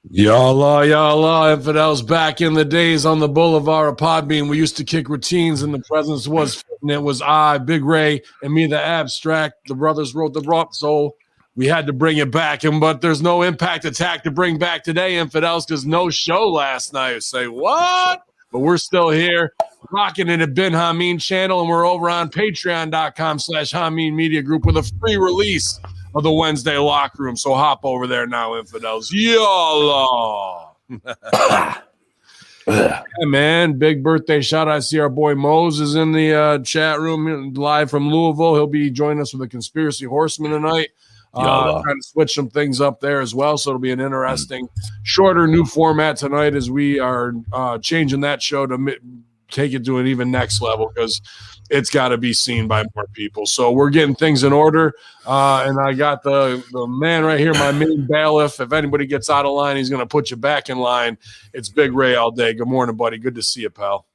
Y'all, infidels back in the days on the boulevard of Podbean. We used to kick routines, and the presence was, and it was I, Big Ray, and me, the abstract. The brothers wrote the rock, so we had to bring it back. But there's no Impact Attack to bring back today, infidels, because no show last night. Say what? But we're still here, rocking it at Ben Hameen channel, and we're over on patreon.com/Hameen Media Group with a free release of the Wednesday locker room. So hop over there now, infidels. Y'all. Yeah, man. Big birthday shout out. I see our boy Mose is in the chat room live from Louisville. He'll be joining us with a Conspiracy Horseman tonight. Trying to switch some things up there as well. So it'll be an interesting, shorter new format tonight as we are changing that show to take it to an even next level because it's got to be seen by more people. So we're getting things in order. And I got the man right here, my main bailiff. If anybody gets out of line, he's going to put you back in line. It's Big Ray all day. Good morning, buddy. Good to see you, pal.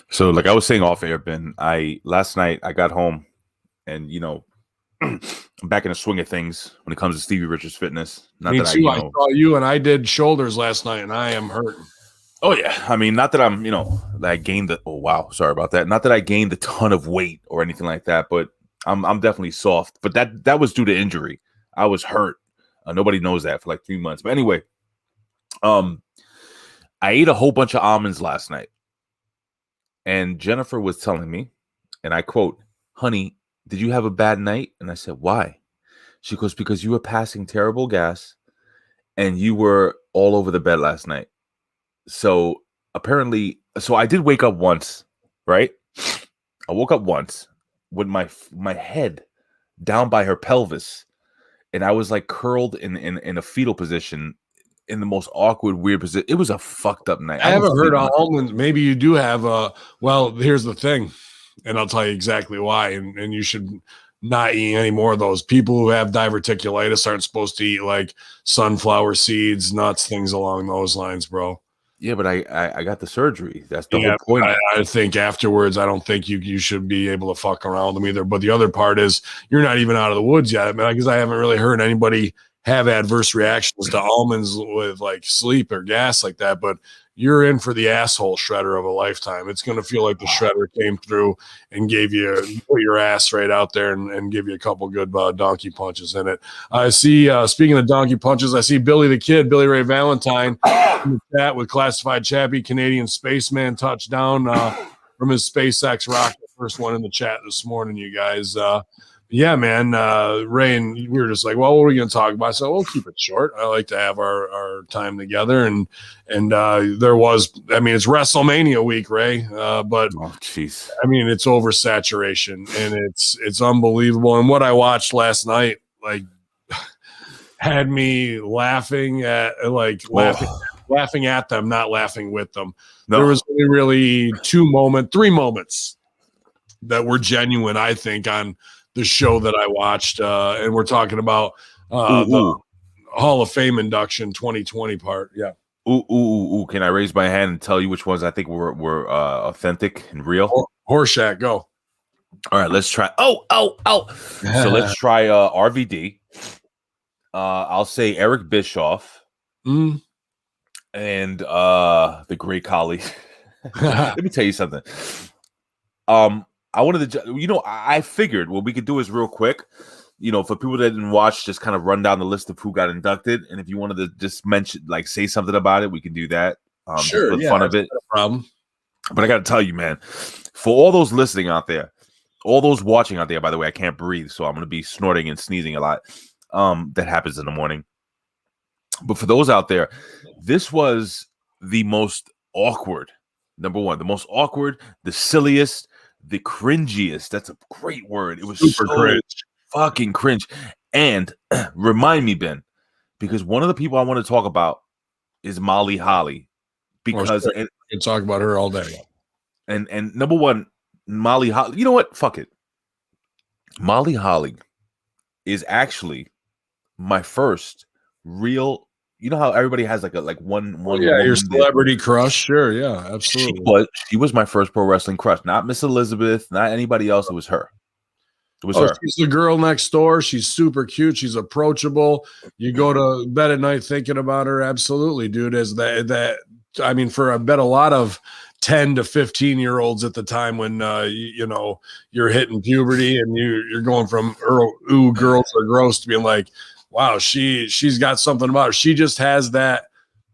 So like I was saying off air, Ben, last night I got home and, I'm back in the swing of things when it comes to Stevie Richards Fitness. Me too. I saw you and I did shoulders last night and I am hurting. Oh yeah. I mean, not that I'm, that I gained sorry about that. Not that I gained a ton of weight or anything like that, but I'm definitely soft. But that was due to injury. I was hurt. Nobody knows that for like 3 months. But anyway, I ate a whole bunch of almonds last night. And Jennifer was telling me, and I quote, "Honey, did you have a bad night?" And I said, "Why?" She goes, "Because you were passing terrible gas and you were all over the bed last night." So apparently, I did wake up once, right? I woke up once with my head down by her pelvis, and I was like curled in a fetal position in the most awkward, weird position. It was a fucked up night. I haven't heard almonds. Maybe you do have well, here's the thing, and I'll tell you exactly why, and you should not eat any more of those. People who have diverticulitis aren't supposed to eat like sunflower seeds, nuts, things along those lines, bro. Yeah, but I got the surgery. That's the whole point. I think afterwards, I don't think you should be able to fuck around with them either. But the other part is you're not even out of the woods yet. I mean, because I haven't really heard anybody have adverse reactions to almonds with like sleep or gas like that. But you're in for the asshole shredder of a lifetime. It's going to feel like the shredder came through and put your ass right out there and give you a couple good donkey punches in it. I see, speaking of donkey punches, I see Billy the Kid, Billy Ray Valentine in the chat with Classified Chappie, Canadian Spaceman touchdown from his SpaceX rocket. First one in the chat this morning, you guys. Yeah, man. Ray and we were just like, well, what are we going to talk about? So we'll keep it short. I like to have our time together. And there was, I mean, it's WrestleMania week, Ray. But jeez, I mean, it's oversaturation and it's unbelievable. And what I watched last night, like, had me laughing at laughing at them, not laughing with them. No. There was really 3 moments that were genuine, I think, on the show that I watched, and we're talking about the Hall of Fame induction 2020 part. Yeah. Ooh. Can I raise my hand and tell you which ones I think were authentic and real? Horseshack, go. All right, let's try. Oh. So let's try RVD. I'll say Eric Bischoff. And the great Khali. Let me tell you something. I wanted to, I figured what we could do is real quick, for people that didn't watch, just kind of run down the list of who got inducted. And if you wanted to just mention, like, say something about it, we can do that. Sure. For the fun of it. No problem. But I got to tell you, man, for all those listening out there, all those watching out there, by the way, I can't breathe, so I'm going to be snorting and sneezing a lot. That happens in the morning. But for those out there, this was the most awkward, number one, the most awkward, the silliest, the cringiest. That's a great word. It was super cringe, fucking cringe. And remind me, Ben, because one of the people I want to talk about is Molly Holly. Because you can talk about her all day. And number one, Molly Holly. You know what? Fuck it. Molly Holly is actually my first real. You know how everybody has like one. Yeah, your celebrity crush. Sure, yeah, absolutely. She was my first pro wrestling crush. Not Miss Elizabeth, not anybody else. It was her. It was Oh, her. she's the girl next door. She's super cute. She's approachable. You go to bed at night thinking about her. Absolutely, dude. As that. I mean, for I bet a lot of 10 to 15-year-olds at the time when you're hitting puberty and you're going from ooh girls are gross to being like, wow, she's got something about her. She just has that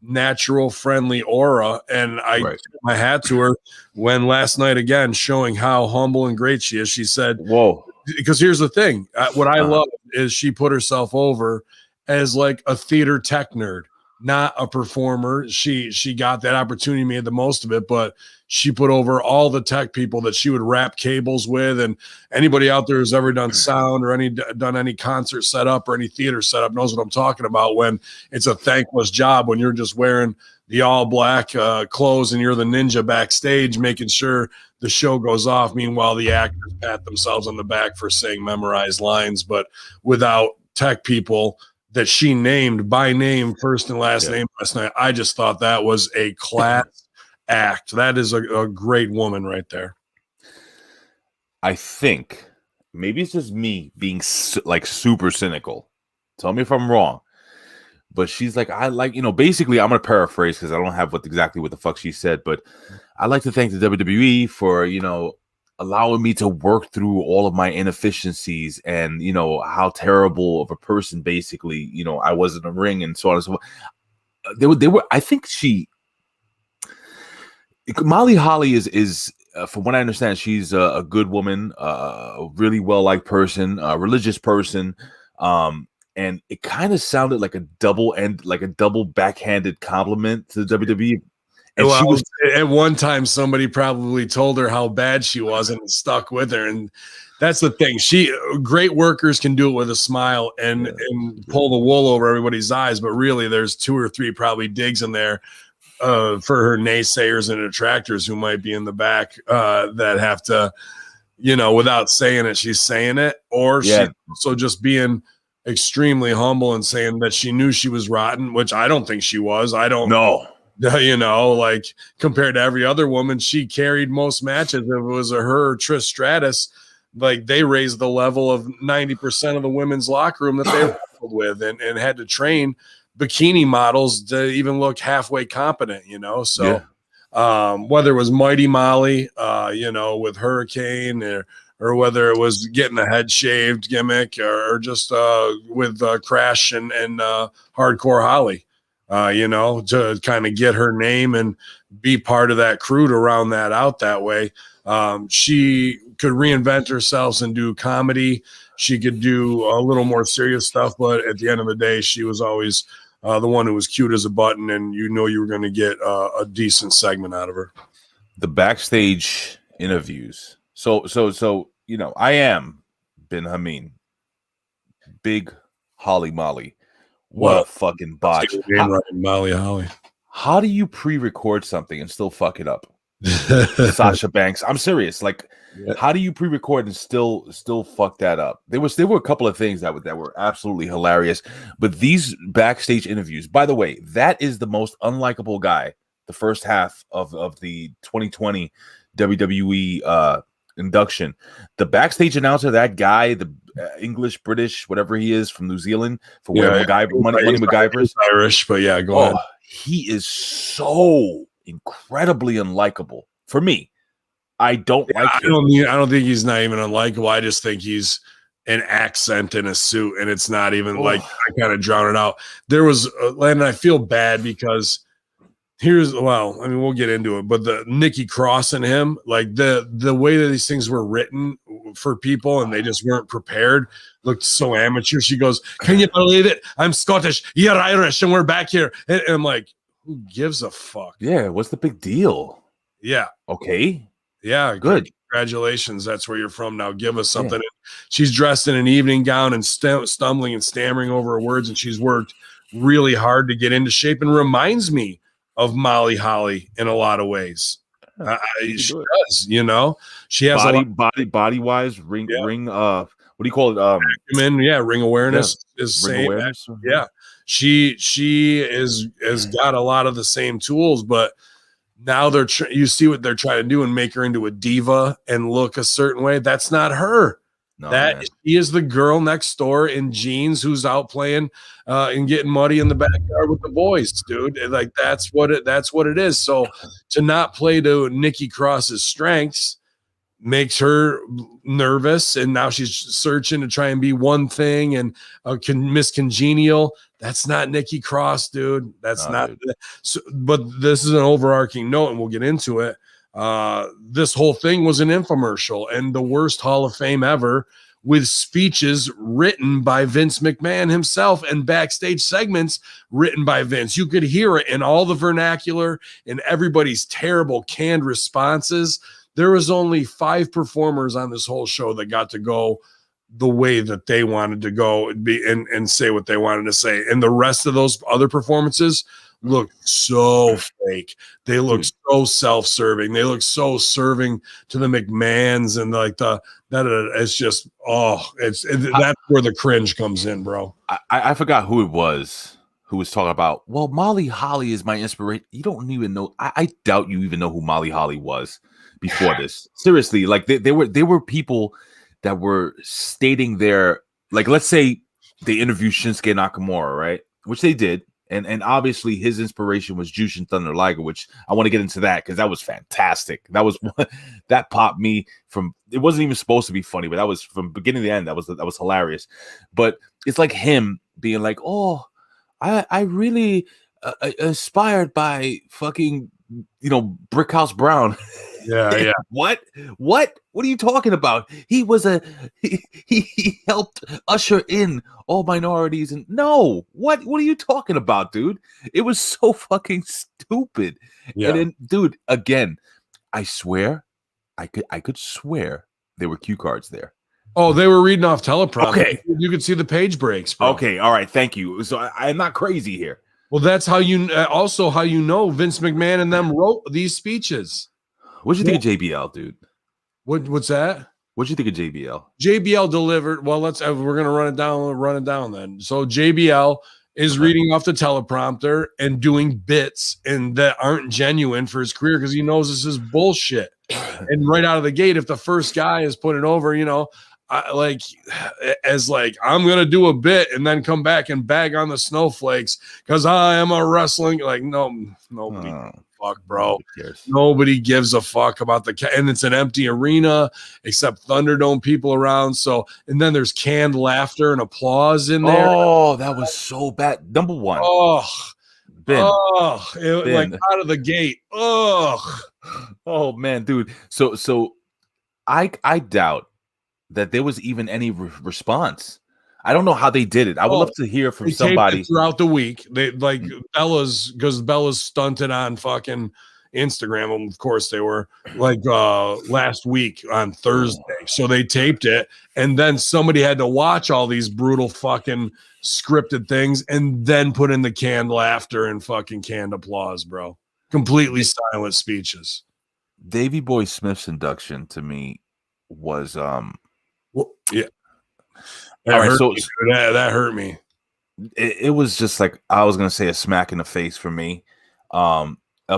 natural friendly aura, and I Right. tip my hat to her when last night again showing how humble and great she is. She said, Whoa. because here's the thing, what I love is she put herself over as like a theater tech nerd, not a performer. She got that opportunity, made the most of it, but she put over all the tech people that she would wrap cables with. And anybody out there who's ever done sound or done any concert setup or any theater setup knows what I'm talking about, when it's a thankless job, when you're just wearing the all black clothes and you're the ninja backstage making sure the show goes off. Meanwhile, the actors pat themselves on the back for saying memorized lines, but without tech people that she named by name, first and last name last night. I just thought that was a class act. That is a great woman right there. I think maybe it's just me being like super cynical. Tell me if I'm wrong. But she's like, basically, I'm going to paraphrase because I don't have exactly what the fuck she said. But I'd like to thank the WWE for, allowing me to work through all of my inefficiencies and, how terrible of a person, basically, I was in the ring and so on and so forth. They were, I think Molly Holly is from what I understand, she's a good woman, a really well-liked person, a religious person. And it kind of sounded like a double backhanded compliment to the WWE. And well, she was at one time, somebody probably told her how bad she was and it stuck with her. And that's the thing. Great workers can do it with a smile and pull the wool over everybody's eyes. But really, there's 2 or 3 probably digs in there for her naysayers and detractors who might be in the back that have to, without saying it, she's saying it. Or she's also just being extremely humble and saying that she knew she was rotten, which I don't think she was. I don't know. Like compared to every other woman, she carried most matches. If it was her or Trish Stratus, like they raised the level of 90% of the women's locker room that they wrestled with and had to train bikini models to even look halfway competent, So whether it was Mighty Molly, with Hurricane or whether it was getting a head shaved gimmick or just with Crash and Hardcore Holly. To kind of get her name and be part of that crew to round that out that way. She could reinvent herself and do comedy. She could do a little more serious stuff, but at the end of the day, she was always the one who was cute as a button, and you were going to get a decent segment out of her. The backstage interviews. So I am Ben Hameen, big Holly Molly. What a fucking botch. Molly Holly. How do you pre-record something and still fuck it up? Sasha Banks. I'm serious. Like, how do you pre-record and still fuck that up? There were a couple of things that were absolutely hilarious. But these backstage interviews, by the way, that is the most unlikable guy, the first half of the 2020 WWE induction. The backstage announcer, that guy, the English, British, whatever he is from New Zealand, for where Money MacGyver is Irish, but go ahead. He is so incredibly unlikable for me. I don't like him. I don't think he's not even unlikable. I just think he's an accent in a suit, and it's not even like I kind of drown it out. There was Landon. I feel bad because we'll get into it, but the Nikki Cross and him, like the way that these things were written for people and they just weren't prepared, looked so amateur. She goes, "Can you believe it? I'm Scottish, you're Irish, and we're back here." And I'm like, who gives a fuck? Yeah, what's the big deal? Yeah. Okay. Yeah, good. Congratulations. That's where you're from now. Give us something. Yeah. She's dressed in an evening gown and stumbling and stammering over her words, and she's worked really hard to get into shape and reminds me of Molly Holly in a lot of ways. She does, she has body wise ring. What do you call it? Ring awareness is same. Awareness. Yeah, she has got a lot of the same tools, but now you see what they're trying to do and make her into a diva and look a certain way. That's not her. No, That man. she is the girl next door in jeans who's out playing and getting muddy in the backyard with the boys, dude. And like that's what it is. So to not play to Nikki Cross's strengths makes her nervous, and now she's searching to try and be one thing and Miss Congenial. That's not Nikki Cross, dude. That's not. Dude. So, but this is an overarching note, and we'll get into it. This whole thing was an infomercial and the worst Hall of Fame ever, with speeches written by Vince McMahon himself and backstage segments written by Vince. You could hear it in all the vernacular and everybody's terrible canned responses. There was only 5 performers on this whole show that got to go the way that they wanted to go and say what they wanted to say. And the rest of those other performances look so fake. They look so self-serving. They look so serving to the McMahons, and like it's just that's where the cringe comes in, bro. I forgot who it was who was talking about, well, Molly Holly is my inspiration. You don't even know. I doubt you even know who Molly Holly was before this. Seriously, like they were people that were stating their, like, let's say they interviewed Shinsuke Nakamura, right? Which they did. And obviously his inspiration was Jushin Thunder Liger, which I want to get into that because that was fantastic. That was that popped me from, it wasn't even supposed to be funny, but that was from beginning to end. That was hilarious. But it's like him being like, oh, I really inspired by fucking, Brickhouse Brown. Yeah. What are you talking about? He was he helped usher in all minorities, and no, what are you talking about, dude? It was so fucking stupid. Yeah. And then, dude, again, I swear, I could swear there were cue cards there. Oh, they were reading off teleprompter. Okay, you could see the page breaks, bro. Okay, all right, thank you. So I'm not crazy here. Well, that's how you also how Vince McMahon and them wrote these speeches. What'd you think of JBL, dude? What's that? What'd you think of JBL? JBL delivered. Well, we're gonna run it down then. So JBL is reading off the teleprompter and doing bits and that aren't genuine for his career because he knows this is bullshit. And right out of the gate, if the first guy is putting over, I'm gonna do a bit and then come back and bag on the snowflakes because I am a wrestling, like, nobody fuck, bro. Nobody gives a fuck about and it's an empty arena except Thunderdome people around. So, and then there's canned laughter and applause in there. Oh, that was so bad. Number one. Ben. Like out of the gate. Oh man, dude. So I doubt that there was even any response. I don't know how they did it. I would love to hear from somebody throughout the week. They like Bella's stunted on fucking Instagram. Of course, they were like last week on Thursday. So they taped it, and then somebody had to watch all these brutal fucking scripted things and then put in the canned laughter and fucking canned applause, bro. Completely silent speeches. Davey Boy Smith's induction to me was yeah. That hurt me. It was just like, I was gonna say, a smack in the face for me. A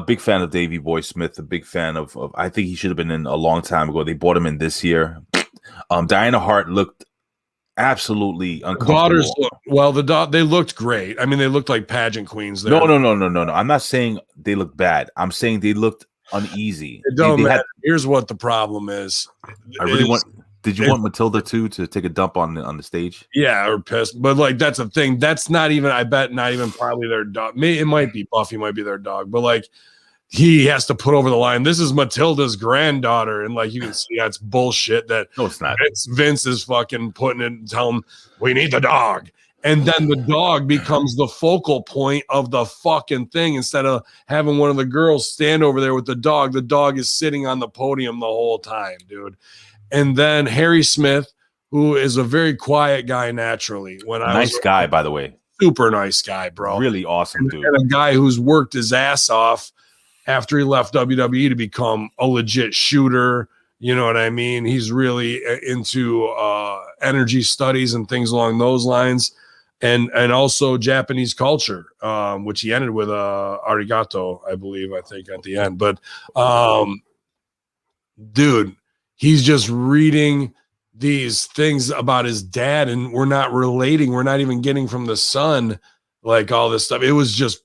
big fan of Davey Boy Smith. A big fan of I think he should have been in a long time ago. They brought him in this year. Diana Hart looked absolutely uncomfortable. They looked great. I mean, they looked like pageant queens there. No. I'm not saying they looked bad. I'm saying they looked uneasy. Here's what the problem is. Did you want Matilda too to take a dump on the stage? Yeah, or pissed. But like, that's the thing. That's not even, I bet, not even probably their dog. It might be Buffy, might be their dog. But like, he has to put over the line, this is Matilda's granddaughter. And like, you can see that's bullshit. That no, it's not. Vince is fucking putting it and telling him, we need the dog. And then the dog becomes the focal point of the fucking thing. Instead of having one of the girls stand over there with the dog is sitting on the podium the whole time, dude. And then Harry Smith, who is a very quiet guy naturally. Nice guy, by the way. Super nice guy, bro. Really awesome dude. And a guy who's worked his ass off after he left WWE to become a legit shooter. You know what I mean? He's really into energy studies and things along those lines. And also Japanese culture, which he ended with arigato, I think at the end. But dude, he's just reading these things about his dad, and we're not relating. We're not even getting from the son, like all this stuff. It was just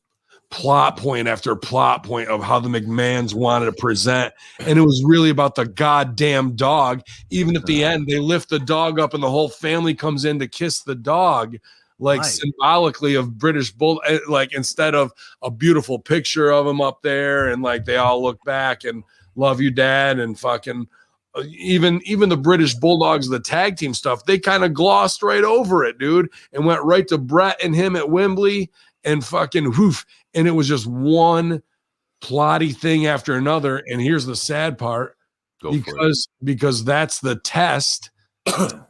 plot point after plot point of how the McMahons wanted to present. And it was really about the goddamn dog. Even at the end, they lift the dog up and the whole family comes in to kiss the dog, like symbolically of British Bull, like instead of a beautiful picture of him up there. And like, they all look back and love you, dad. And fucking, even the British Bulldogs, the tag team stuff, they kind of glossed right over it, dude, and went right to Brett and him at Wembley and fucking whoof. And it was just one plotty thing after another. And here's the sad part, because that's the test.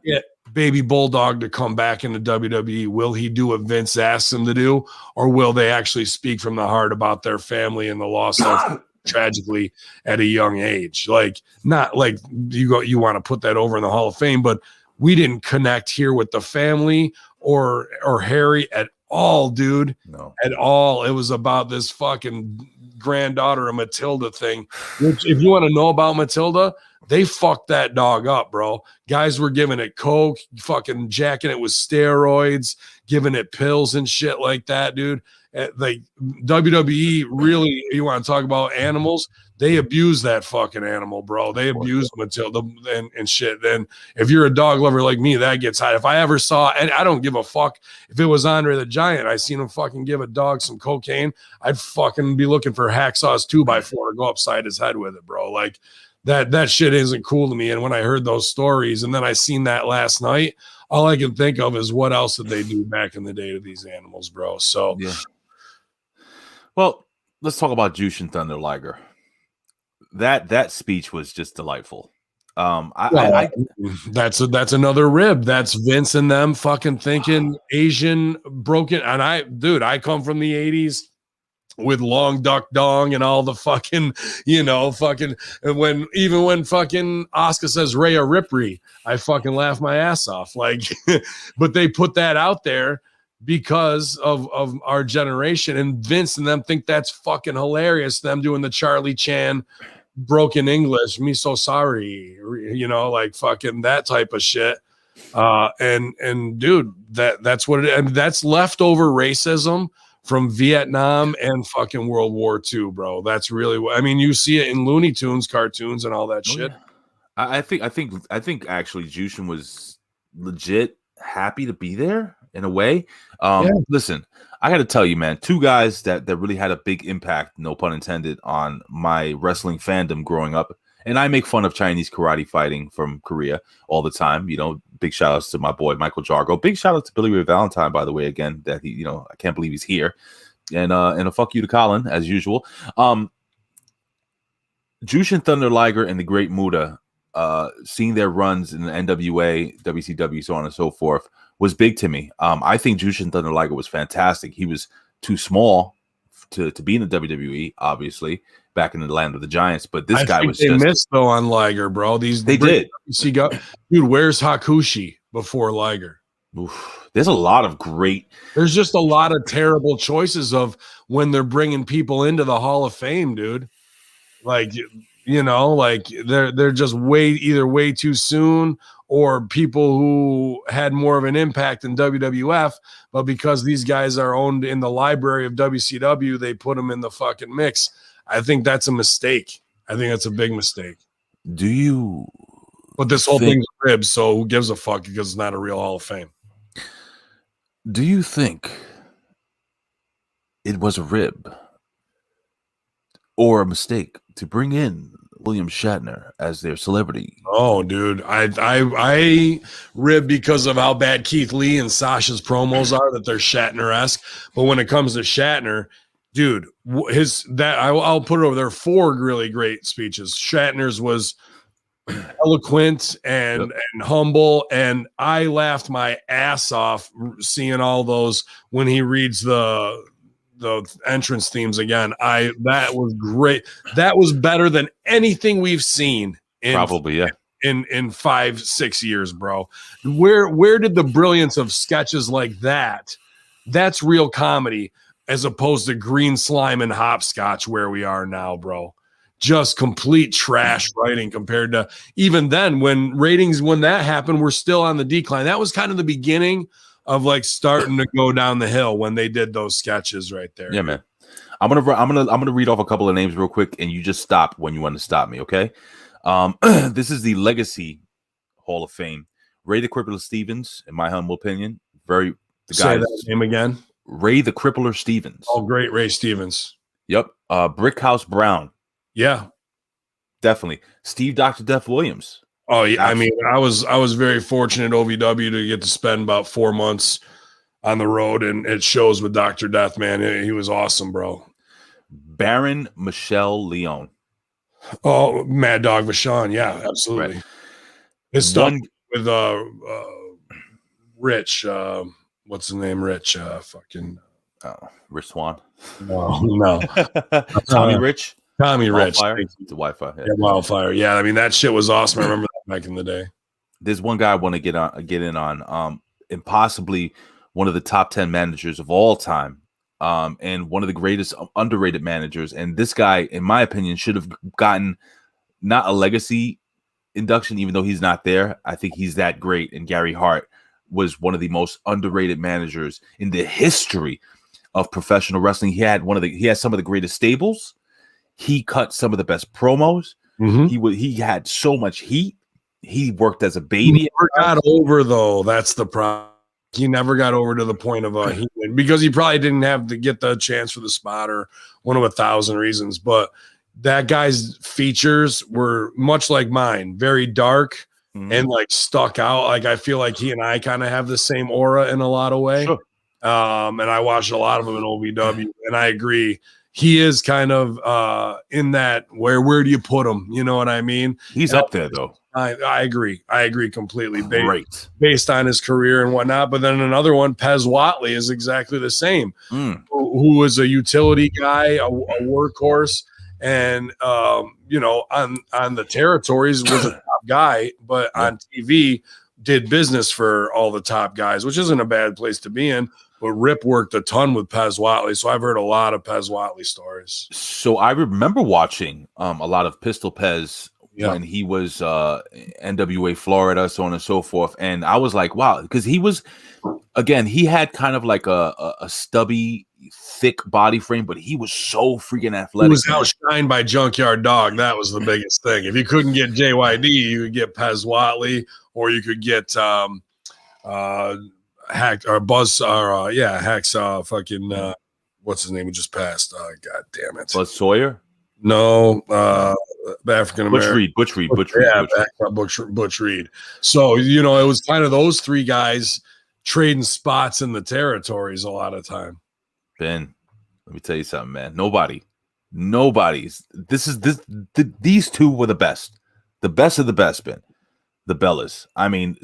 Get Baby Bulldog to come back into WWE. Will he do what Vince asks him to do, or will they actually speak from the heart about their family and the loss of tragically at a young age? Like, not like you want to put that over in the Hall of Fame, but we didn't connect here with the family or Harry at all, dude. No, at all. It was about this fucking granddaughter of Matilda thing, which, if you want to know about Matilda, they fucked that dog up, bro. Guys were giving it coke, fucking jacking it with steroids, giving it pills and shit like that, dude. Like, WWE, really, you want to talk about animals? They abuse that fucking animal, bro. They abuse Matilda and shit. Then if you're a dog lover like me, that gets hot. If I ever saw, and I don't give a fuck if it was Andre the Giant, I seen him fucking give a dog some cocaine, I'd fucking be looking for Hacksaw's 2x4 to go upside his head with it, bro. Like, that shit isn't cool to me. And when I heard those stories and then I seen that last night, all I can think of is what else did they do back in the day to these animals, bro? So yeah. Well, let's talk about Jushin Thunder Liger. That speech was just delightful. That's another rib. That's Vince and them fucking thinking Asian broken. And I come from the 80s with Long Duck Dong and all the fucking, fucking, when fucking Oscar says Rhea Ripley, I fucking laugh my ass off. Like, but they put that out there because of our generation, and Vince and them think that's fucking hilarious. Them doing the Charlie Chan broken English, me so sorry, like fucking that type of shit. And dude, that's what it is. And that's leftover racism from Vietnam and fucking World War II, bro. That's really what I mean. You see it in Looney Tunes cartoons and all that shit. I think actually Jushin was legit happy to be there in a way. Listen, I got to tell you, man, two guys that really had a big impact, no pun intended, on my wrestling fandom growing up. And I make fun of Chinese karate fighting from Korea all the time. Big shout outs to my boy Michael Jargo. Big shout out to Billy Ray Valentine, by the way, again, that he, I can't believe he's here. And a fuck you to Colin, as usual. Jushin Thunder Liger and the Great Muta, seeing their runs in the NWA, WCW, so on and so forth, was big to me. I think Jushin Thunder Liger was fantastic. He was too small to be in the WWE, obviously, back in the land of the Giants. But this guy was they missed though on Liger, bro. They did. Dude, where's Hakushi before Liger? Oof. There's a lot of great. There's just a lot of terrible choices of when they're bringing people into the Hall of Fame, dude. Like, like they're just either way too soon, or people who had more of an impact in WWF, but because these guys are owned in the library of WCW, they put them in the fucking mix. I think that's a mistake. I think that's a big mistake. Do you? But this whole thing's ribs, so who gives a fuck, because it's not a real Hall of Fame. Do you think it was a rib or a mistake to bring in William Shatner as their celebrity? Oh, dude, I rib because of how bad Keith Lee and Sasha's promos are, that they're Shatner-esque. But when it comes to Shatner, dude, I'll put it over there. 4 really great speeches. Shatner's was eloquent and humble, and I laughed my ass off seeing all those when he reads the entrance themes again. That was great. That was better than anything we've seen in 5-6 years, bro. Where did the brilliance of sketches like that's real comedy, as opposed to green slime and hopscotch where we are now, bro? just complete trash writing compared to even then when that happened, we're still on the decline. That was kind of the beginning of like starting to go down the hill when they did those sketches right there. Yeah, man. I'm gonna read off a couple of names real quick, and you just stop when you want to stop me, okay? This is the Legacy Hall of Fame. Ray the Crippler Stevens, in my humble opinion, Say that name again. Ray the Crippler Stevens. Oh, great, Ray Stevens. Yep. Brickhouse Brown. Yeah, definitely. Steve Dr. Death Williams. Oh yeah, I mean, I was very fortunate OVW to get to spend about 4 months on the road, and it shows with Dr. Death, man. He was awesome, bro. Baron Michelle Leone. Oh, Mad Dog Vachon, yeah, absolutely. Right. His stuff with Rich, what's the name? Rich, Rich Swan. No. Tommy Rich. Tommy Rich. The Wi-Fi. Yeah, Wildfire. Yeah, I mean that shit was awesome. I remember that back in the day. There's one guy I want to get in on, and possibly one of the top 10 managers of all time, and one of the greatest underrated managers. And this guy, in my opinion, should have gotten not a legacy induction, even though he's not there. I think he's that great. And Gary Hart was one of the most underrated managers in the history of professional wrestling. He had some of the greatest stables. He cut some of the best promos. Mm-hmm. He had so much heat. He worked as a baby. He never got over, though. That's the problem. He never got over to the point of because he probably didn't have to get the chance for the spot or one of 1,000 reasons. But that guy's features were much like mine, very dark and like stuck out. Like I feel like he and I kind of have the same aura in a lot of ways. Sure. And I watched a lot of them in OVW, and I agree. He is kind of in that where do you put him? You know what I mean? He's up there though. I agree. I agree completely. Based on his career and whatnot. But then another one, Pez Watley, is exactly the same. Who was a utility guy, a workhorse, and on the territories was a top guy, but on TV did business for all the top guys, which isn't a bad place to be in. But Rip worked a ton with Pez Watley, so I've heard a lot of Pez Watley stories. So I remember watching a lot of Pistol Pez when he was NWA Florida, so on and so forth. And I was like, wow, because he had kind of like a stubby, thick body frame, but he was so freaking athletic. He was outshined by Junkyard Dog. That was the biggest thing. If you couldn't get JYD, you could get Pez Watley, or you could get Hack or Buzz or Hack's what's his name? He just passed. God damn it. Buzz Sawyer? No, African American. Butch Reed. Butch Reed. So, it was kind of those three guys trading spots in the territories a lot of time. Ben, let me tell you something, man. These two were the best. The best of the best, Ben. The Bellas. I mean,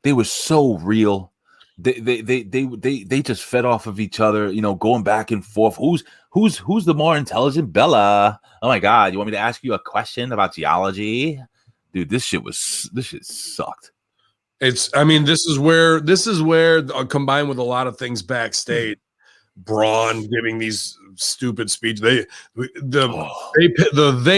they were so real. They just fed off of each other, going back and forth. Who's the more intelligent Bella? Oh my God, you want me to ask you a question about geology? Dude, this shit sucked. This is where combined with a lot of things backstage, Braun giving these stupid speech. They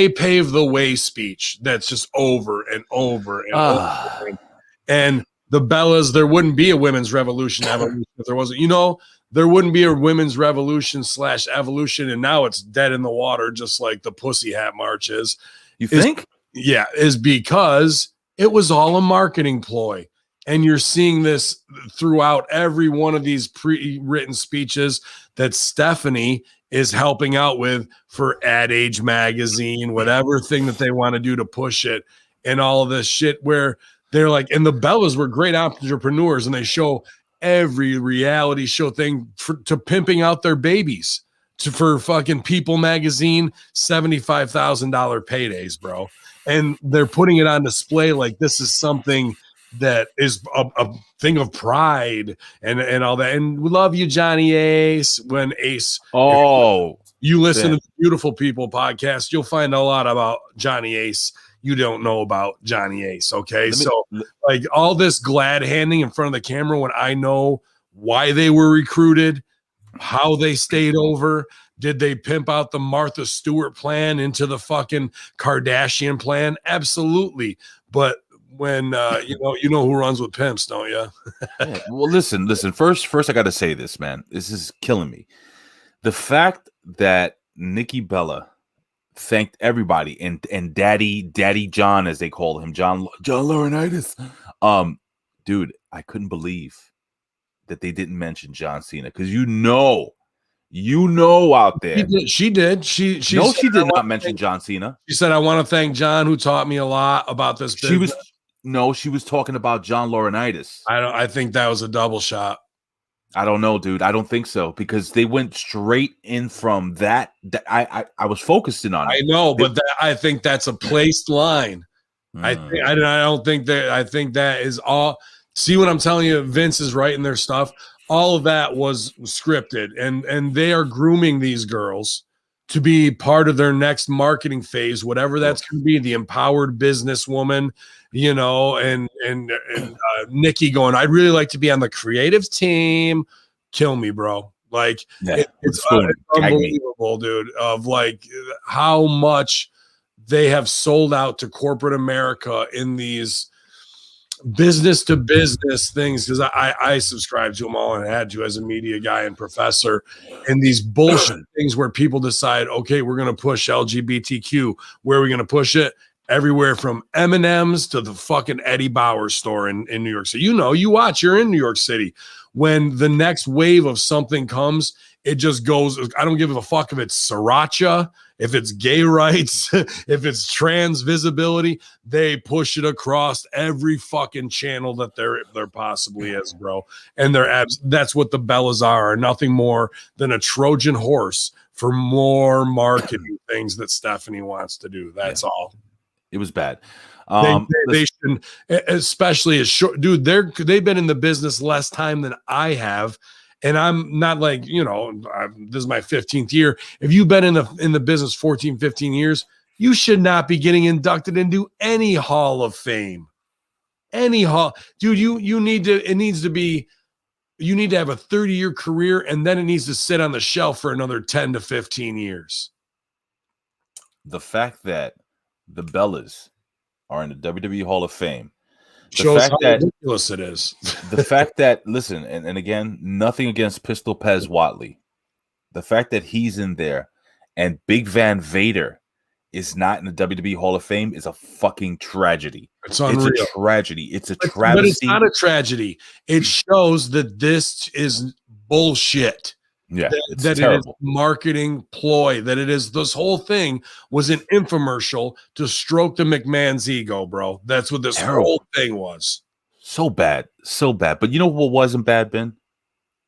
pave the way speech that's just over and over and over. And the Bellas, there wouldn't be a women's revolution evolution if there wasn't. There wouldn't be a women's revolution / evolution, and now it's dead in the water, just like the Pussy Hat March is. You think? Yeah, is because it was all a marketing ploy. And you're seeing this throughout every one of these pre-written speeches that Stephanie is helping out with for Ad Age magazine, whatever thing that they want to do to push it, and all of this shit where they're like, and the Bellas were great entrepreneurs, and they show every reality show thing to pimping out their babies for fucking People magazine, $75,000 paydays, bro. And they're putting it on display like this is something that is a thing of pride and all that. And we love you, Johnny Ace. When Ace, you listen to the Beautiful People podcast, you'll find a lot about Johnny Ace you don't know about Johnny Ace. Okay, like all this glad handing in front of the camera when I know why they were recruited, how they stayed over, Did they pimp out the Martha Stewart plan into the fucking Kardashian plan? Absolutely. But when you know who runs with pimps, don't you? Yeah. Well, listen. First, I got to say this, man. This is killing me. The fact that Nikki Bella thanked everybody and Daddy John, as they call him, John Laurinaitis. Dude, I couldn't believe that they didn't mention John Cena, because you know out there. She did. She did not mention John Cena. She said, "I want to thank John, who taught me a lot about this business." She was talking about John Laurinaitis. I think that was a double shot. I don't know, dude. I don't think so, because they went straight in from that. I was focusing on it. I know, but I think that's a placed line. I don't think that. I think that is all. See what I'm telling you? Vince is writing their stuff. All of that was scripted, and they are grooming these girls to be part of their next marketing phase, whatever that's going to be. The empowered businesswoman, and Nikki going, "I'd really like to be on the creative team." Kill me, bro. Like, it's unbelievable, dude, of like how much they have sold out to corporate America in these business to business things, because I subscribe to them all and had to as a media guy and professor, and these bullshit things where people decide, okay, we're going to push LGBTQ. Where are we going to push it? Everywhere from M&M's to the fucking Eddie Bauer store in New York City. You're in New York City. When the next wave of something comes, it just goes. I don't give a fuck if it's sriracha, if it's gay rights, if it's trans visibility. They push it across every fucking channel that there possibly is, bro. And that's what the Bellas are nothing more than a Trojan horse for more marketing things that Stephanie wants to do. That's all. It was bad. They shouldn't, especially as short, dude. They've been in the business less time than I have. And I'm not like, this is my 15th year. If you've been in the business 14, 15 years, you should not be getting inducted into any Hall of Fame. Any hall. Dude, you need to have a 30-year career, and then it needs to sit on the shelf for another 10 to 15 years. The fact that the Bellas are in the WWE Hall of Fame shows how ridiculous it is. The fact that, listen, and again, nothing against Pistol Pez Watley. The fact that he's in there and Big Van Vader is not in the WWE Hall of Fame is a fucking tragedy. It's unreal. It's a tragedy. It's a travesty. But it's not a tragedy. It shows that this is bullshit. Yeah, that it is marketing ploy, that it is, this whole thing was an infomercial to stroke the McMahon's ego, bro. That's what this whole thing was. So bad. But you know what wasn't bad, Ben?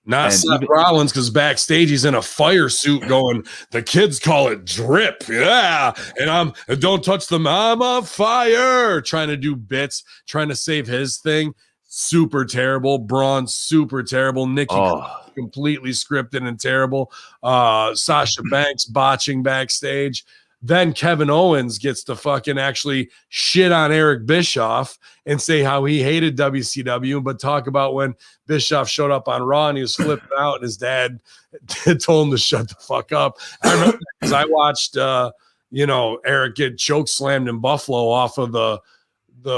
Not Seth Rollins, because backstage he's in a fire suit going, the kids call it drip. Yeah. And don't touch them. I'm on fire. Trying to do bits, trying to save his thing. Super terrible. Braun, super terrible. Nikki, completely scripted and terrible. Sasha Banks botching backstage. Then Kevin Owens gets to fucking actually shit on Eric Bischoff and say how he hated WCW, but talk about when Bischoff showed up on Raw and he was flipping out and his dad told him to shut the fuck up. I remember because I watched, Eric get choke slammed in Buffalo off of the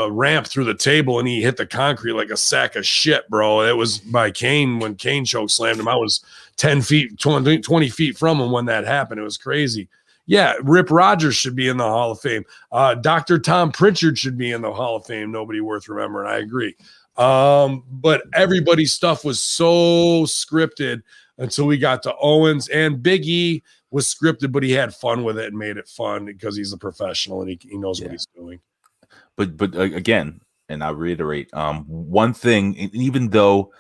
ramp through the table, and he hit the concrete like a sack of shit, bro. It was by Kane. When Kane choke slammed him, I was 10 feet, 20 feet from him when that happened. It was crazy. Yeah, Rip Rogers should be in the Hall of Fame. Dr. Tom Pritchard should be in the Hall of Fame. Nobody worth remembering. I agree. But everybody's stuff was so scripted until we got to Owens, and Big E was scripted, but he had fun with it and made it fun because he's a professional and he knows what he's doing. But again, and I reiterate, one thing, even though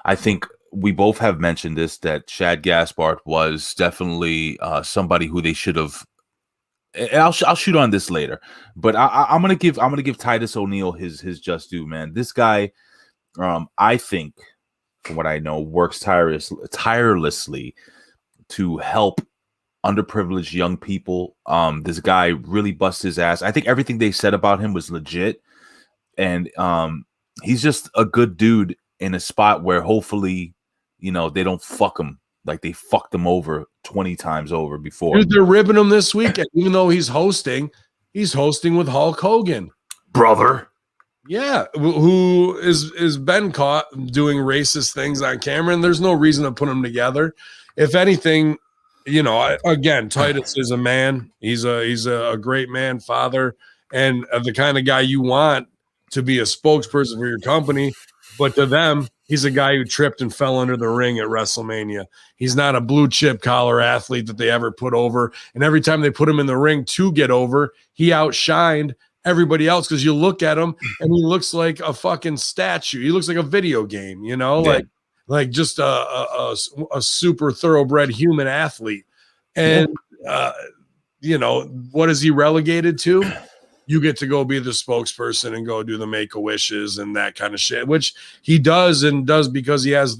I think we both have mentioned this, that Shad Gaspard was definitely somebody who they should have. I'll shoot on this later, but I'm gonna give Titus O'Neil his just due, man. This guy, I think, from what I know, works tirelessly to help underprivileged young people. This guy really busts his ass. I think everything they said about him was legit, and he's just a good dude in a spot where hopefully, they don't fuck him like they fucked him over 20 times over before. Dude, they're ribbing him this weekend, even though he's hosting with Hulk Hogan. Brother. Yeah, who is been caught doing racist things on camera, and there's no reason to put them together. If anything, again, Titus is a man. He's a great man, father, and the kind of guy you want to be a spokesperson for your company. But to them, he's a guy who tripped and fell under the ring at WrestleMania. He's not a blue chip collar athlete that they ever put over. And every time they put him in the ring to get over, he outshined everybody else, because you look at him and he looks like a fucking statue. He looks like a video game, like just a super thoroughbred human athlete. And what is he relegated to? You get to go be the spokesperson and go do the Make-A-Wishes and that kind of shit, which he does because he has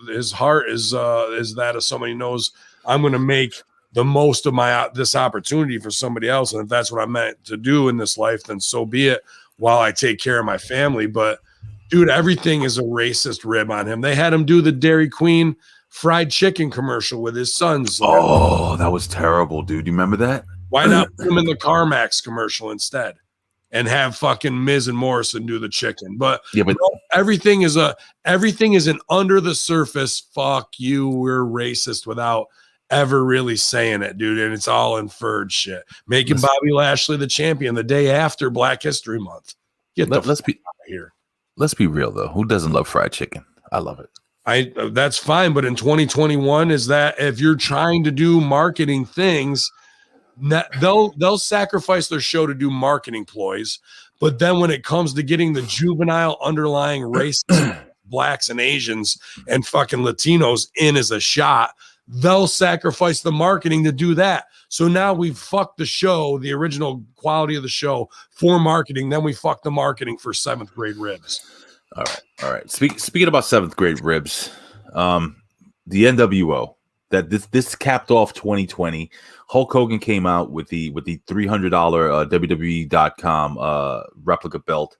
his heart is that if somebody knows I'm going to make the most of this opportunity for somebody else. And if that's what I'm meant to do in this life, then so be it, while I take care of my family. But dude, everything is a racist rib on him. They had him do the Dairy Queen fried chicken commercial with his sons. Oh, that was terrible, dude. You remember that? Why not put him in the CarMax commercial instead and have fucking Miz and Morrison do the chicken? But everything is an under the surface, fuck you, we're racist, without ever really saying it, dude. And it's all inferred shit. Making Bobby Lashley the champion the day after Black History Month. Let's be out of here. Let's be real though. Who doesn't love fried chicken? I love it. That's fine, but in 2021, is that if you're trying to do marketing things, they'll sacrifice their show to do marketing ploys, but then when it comes to getting the juvenile underlying racism, blacks and Asians and fucking Latinos in as a shot, they'll sacrifice the marketing to do that. So now we've fucked the show, the original quality of the show, for marketing. Then we fuck the marketing for 7th grade ribs. All right. Speaking about 7th grade ribs, the NWO, that this capped off 2020. Hulk Hogan came out with the $300 WWE.com replica belt.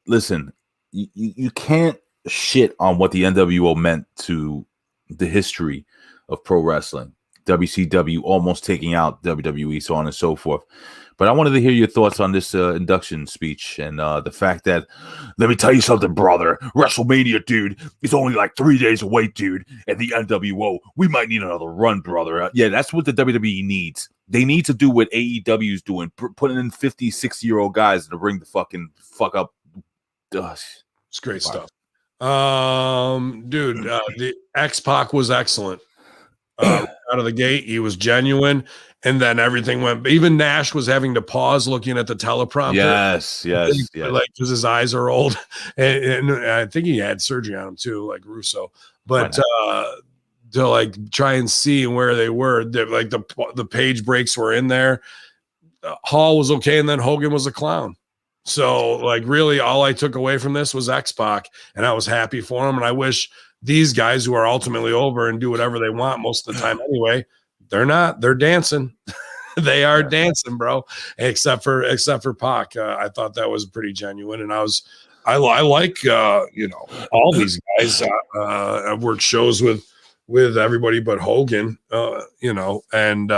Listen, you can't shit on what the NWO meant to the history of pro wrestling. WCW almost taking out WWE, so on and so forth. But I wanted to hear your thoughts on this induction speech and the fact that, let me tell you something, brother. WrestleMania, dude, is only like 3 days away, dude. And the NWO, we might need another run, brother. Yeah, that's what the WWE needs. They need to do what AEW is doing, putting in 50, 60-year-old guys to ring the fucking fuck up. It's great stuff. Dude, the X-Pac was excellent. Out of the gate, he was genuine, and then everything went. Even Nash was having to pause, looking at the teleprompter. Yes. Like, because his eyes are old, and I think he had surgery on him too, like Russo. But to like try and see where they were, like the page breaks were in there. Hall was okay, and then Hogan was a clown. So, like, really, all I took away from this was X-Pac, and I was happy for him. And I wish these guys who are ultimately over and do whatever they want most of the time anyway, they're not. They're dancing. They are dancing, bro. Except for Pac. I thought that was pretty genuine, and I like all these guys. I've worked shows with everybody but Hogan, and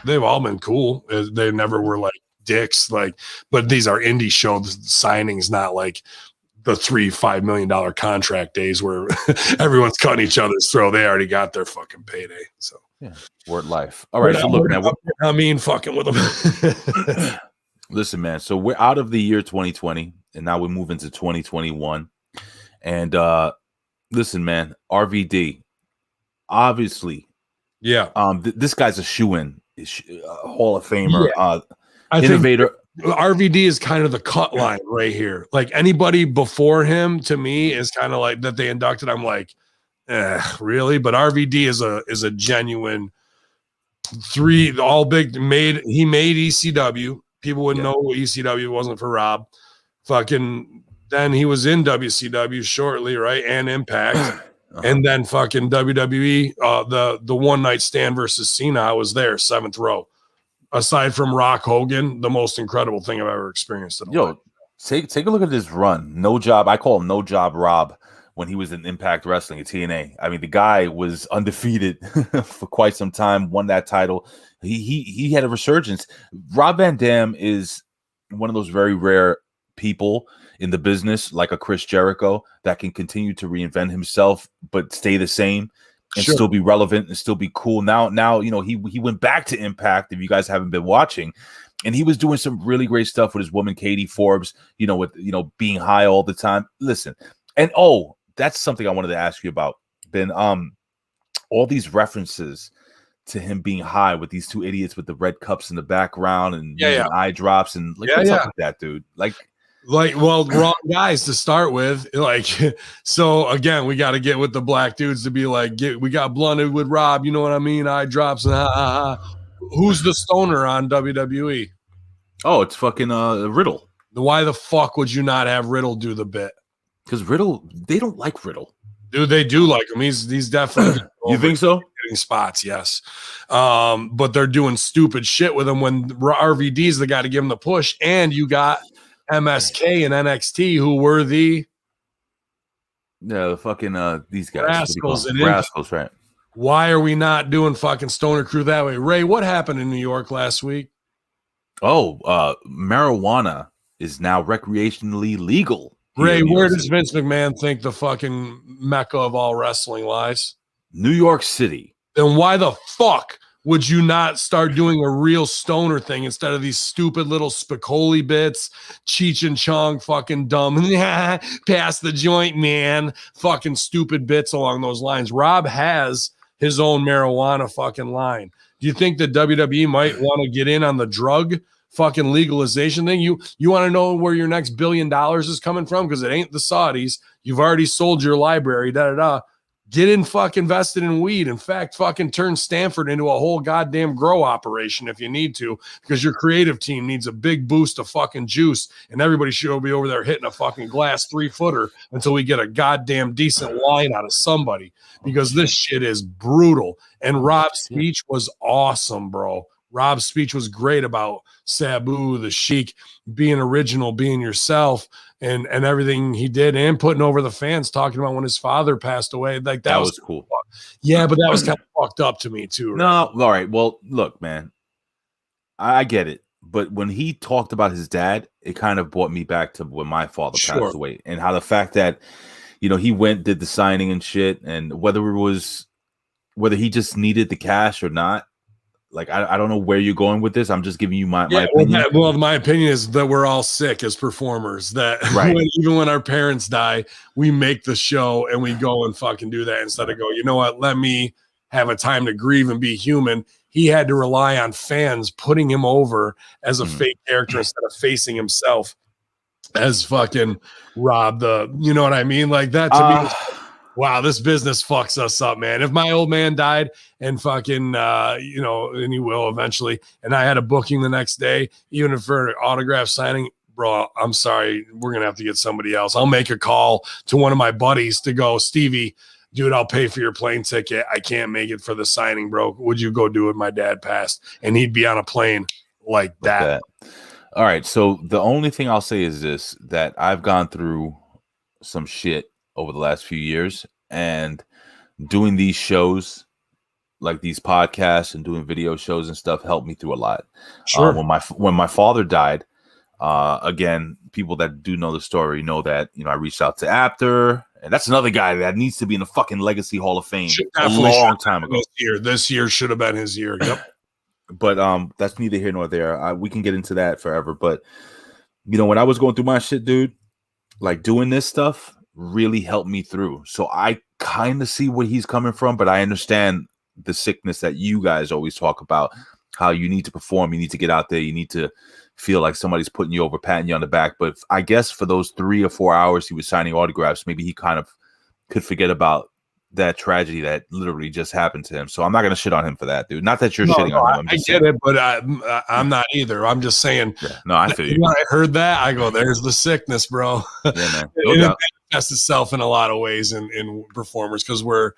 they've all been cool. They never were like dicks, but these are indie show signings, not like the $3-5 million contract days where everyone's cutting each other's throat. They already got their fucking payday. So yeah, word life. All right, so looking at what I mean, fucking with them. Listen, man. So we're out of the year 2020, and now we move into 2021. And listen, man, RVD, obviously, yeah. This guy's a shoo-in, Hall of Famer, I innovator. RVD is kind of the cut line right here. Like, anybody before him, to me, is kind of like that they inducted. I'm like, really? But RVD is a genuine all big. He made ECW. People wouldn't know ECW wasn't for Rob. Fucking then he was in WCW shortly, right? And Impact. And then fucking WWE, the one night stand versus Cena, I was there, 7th row. Aside from Rock Hogan, the most incredible thing I've ever experienced. Take a look at this run. No job. I call him No Job Rob when he was in Impact Wrestling at TNA. I mean, the guy was undefeated for quite some time, won that title. He had a resurgence. Rob Van Dam is one of those very rare people in the business, like a Chris Jericho, that can continue to reinvent himself but stay the same and still be relevant and still be cool. Now, you know, he went back to Impact, if you guys haven't been watching, and he was doing some really great stuff with his woman Katie Forbes, you know, with, you know, being high all the time. Listen, and that's something I wanted to ask you about, Ben. All these references to him being high with these two idiots with the red cups in the background and using eye drops and like, what's up with that, dude? Like, well, wrong guys to start with. Like, so again, we got to get with the black dudes to be like, we got blunted with Rob. You know what I mean? Eye drops and ha ha ha. Who's the stoner on WWE? Oh, it's fucking Riddle. Why the fuck would you not have Riddle do the bit? Because Riddle, they don't like Riddle. Dude, they do like him. He's definitely. You think so? Getting spots, yes. But they're doing stupid shit with him when RVD's the guy to give him the push, and you got MSK and NXT who were the fucking these guys, Rascals, right? Why are we not doing fucking Stoner Crew that way? Ray, what happened in New York last week? Marijuana is now recreationally legal. Ray, where does Vince McMahon think the fucking mecca of all wrestling lies? New York City. Then why the fuck would you not start doing a real stoner thing instead of these stupid little Spicoli bits, Cheech and Chong fucking dumb, pass the joint, man, fucking stupid bits along those lines? Rob has his own marijuana fucking line. Do you think that WWE might want to get in on the drug fucking legalization thing? You want to know where your next $1 billion is coming from? Because it ain't the Saudis. You've already sold your library, Get in fucking invested in weed. In fact, fucking turn Stanford into a whole goddamn grow operation if you need to, because your creative team needs a big boost of fucking juice, and everybody should be over there hitting a fucking glass 3-footer until we get a goddamn decent line out of somebody, because this shit is brutal. And Rob's speech was awesome, bro. Rob's speech was great about Sabu, the Sheik, being original, being yourself, and everything he did, and putting over the fans, talking about when his father passed away. Like that was cool. Yeah, but that was kind of fucked up to me too. Right? No, all right. Well, look, man, I get it. But when he talked about his dad, it kind of brought me back to when my father passed away, and how the fact that, you know, he did the signing and shit, and whether he just needed the cash or not. Like, I don't know where you're going with this. I'm just giving you my opinion. Well, my opinion is that we're all sick as performers. That even when our parents die, we make the show and we go and fucking do that instead of go, you know what, let me have a time to grieve and be human. He had to rely on fans putting him over as a fake character instead of facing himself as fucking Rob. You know what I mean? Like that to me. Wow, this business fucks us up, man. If my old man died and fucking, you know, and he will eventually, and I had a booking the next day, even if for an autograph signing, bro, I'm sorry, we're going to have to get somebody else. I'll make a call to one of my buddies to go, Stevie, dude, I'll pay for your plane ticket. I can't make it for the signing, bro. Would you go do it? My dad passed, and he'd be on a plane like that. All right, so the only thing I'll say is this, that I've gone through some shit over the last few years, and doing these shows, like these podcasts and doing video shows and stuff, helped me through a lot. Sure. When my father died, again, people that do know the story know that, you know, I reached out to Apter, and that's another guy that needs to be in the fucking Legacy Hall of Fame a long time ago. This year should have been his year. Yep. But that's neither here nor there. We can get into that forever. But, you know, when I was going through my shit, dude, like doing this stuff really helped me through. So I kind of see where he's coming from, but I understand the sickness that you guys always talk about, how you need to perform, you need to get out there, you need to feel like somebody's putting you over, patting you on the back. But I guess for those 3 or 4 hours he was signing autographs, maybe he kind of could forget about that tragedy that literally just happened to him. So I'm not going to shit on him for that, dude. Not that you're shitting on him. I get it, but I'm not either. I'm just saying. Yeah, no, I feel you. When I heard that, I go, there's the sickness, bro. Yeah, man. It manifests itself in a lot of ways in performers, because we're,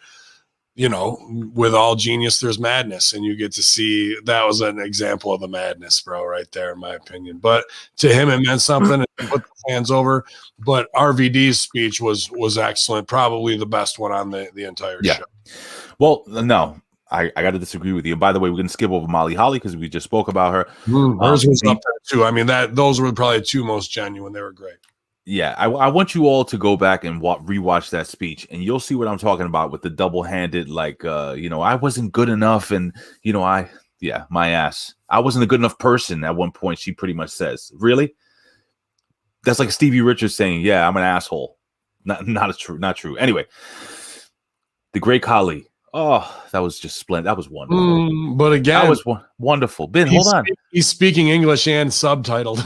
you know, with all genius, there's madness, and you get to see that was an example of the madness, bro, right there, in my opinion. But to him, it meant something. It put the fans over. But RVD's speech was excellent, probably the best one on the entire show. Well, no, I got to disagree with you. By the way, we're going to skip over Molly Holly because we just spoke about her. Hers was up there too. I mean, those were probably two most genuine. They were great. Yeah, I want you all to go back and rewatch that speech, and you'll see what I'm talking about with the double-handed, like, I wasn't good enough, and my ass, I wasn't a good enough person. At one point, she pretty much says, "Really?" That's like Stevie Richards saying, "Yeah, I'm an asshole." Not true. Anyway, the Great Khali. Oh, that was just splendid. That was wonderful. But again, that was wonderful. Ben, hold on. He's speaking English and subtitled.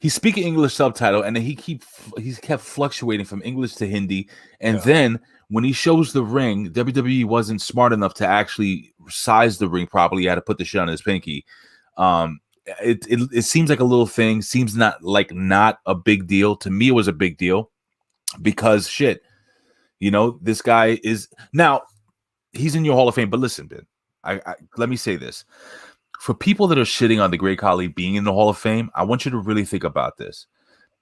He's speaking English subtitle, and then he kept fluctuating from English to Hindi. And then when he shows the ring, WWE wasn't smart enough to actually size the ring properly. He had to put the shit on his pinky. It seems like a little thing. Seems not a big deal. To me, it was a big deal because shit. This guy is now he's in your Hall of Fame. But listen, Ben, I let me say this. For people that are shitting on the Great Khali being in the Hall of Fame, I want you to really think about this.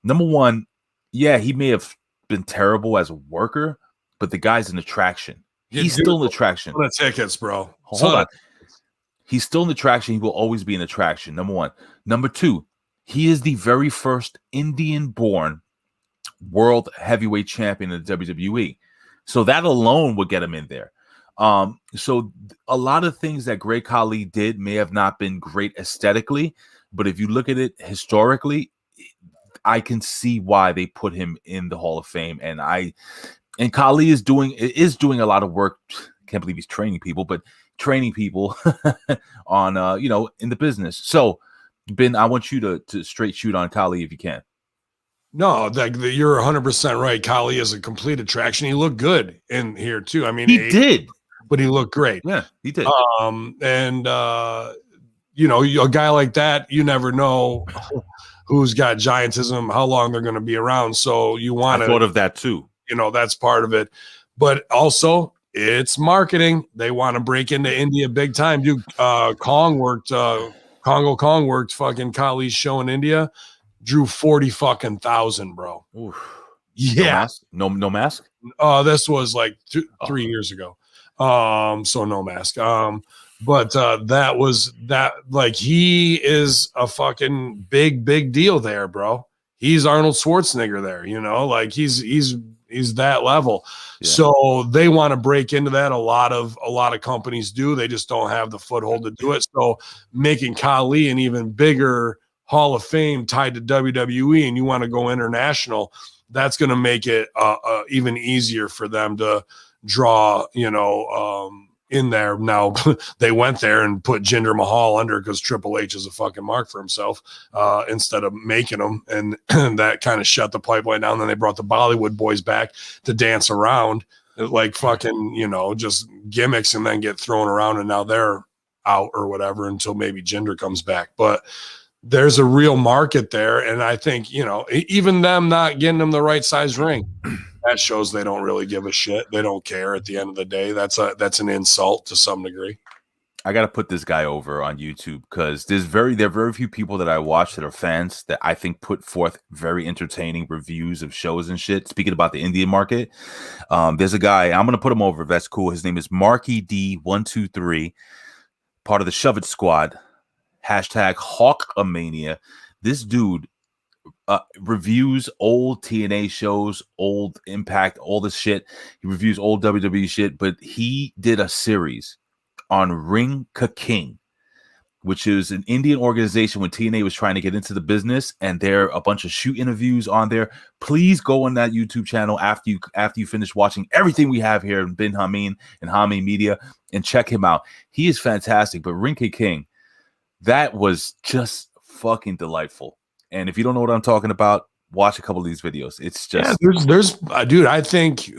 Number one, yeah, he may have been terrible as a worker, but the guy's an attraction. He's still an attraction. The tickets, bro. Hold on. He's still an attraction. He will always be an attraction. Number one. Number two, he is the very first Indian-born world heavyweight champion in the WWE. So that alone would get him in there. So a lot of things that Great Khali did may have not been great aesthetically, but if you look at it historically, I can see why they put him in the Hall of Fame. And Khali is doing a lot of work. Can't believe he's training people on in the business. So Ben, I want you to straight shoot on Khali if you can. No, you're 100% right. Khali is a complete attraction. He looked good in here too. I mean, he did. But he looked great. Yeah, he did. A guy like that, you never know who's got giantism, how long they're going to be around. So you want to. I thought of that too. That's part of it. But also, it's marketing. They want to break into India big time. Dude, Congo Kong worked fucking Khali's show in India, drew 40,000, bro. Oof. Yeah. No mask? This was like 3 years ago. So no mask. But that was that, like, he is a fucking big deal there, bro. He's Arnold Schwarzenegger there, like he's that level. Yeah. So they want to break into that. A lot of companies do. They just don't have the foothold to do it. So making Khali an even bigger Hall of Fame tied to WWE, and you want to go international, that's going to make it even easier for them to draw, in there. Now they went there and put Jinder Mahal under because Triple H is a fucking mark for himself instead of making him, and that kind of shut the pipeline down. Then they brought the Bollywood boys back to dance around like fucking, just gimmicks, and then get thrown around, and now they're out or whatever until maybe Jinder comes back. But there's a real market there, and I think, even them not getting them the right size ring, that shows they don't really give a shit. They don't care at the end of the day. That's an insult to some degree. I got to put this guy over on YouTube because there are very few people that I watch that are fans that I think put forth very entertaining reviews of shows and shit. Speaking about the Indian market, there's a guy, I'm going to put him over if that's cool. His name is Marky D123, part of the Shove It Squad, hashtag Hawkamania. This dude reviews old TNA shows, old Impact, all this shit. He reviews old WWE shit, but he did a series on Ring Ka King, which is an Indian organization when TNA was trying to get into the business, and there are a bunch of shoot interviews on there. Please go on that YouTube channel after you finish watching everything we have here in Ben Hameen and Hameen Media, and check him out. He is fantastic. But Ring Ka King, that was just fucking delightful. And if you don't know what I'm talking about, watch a couple of these videos. It's just there's dude, I think,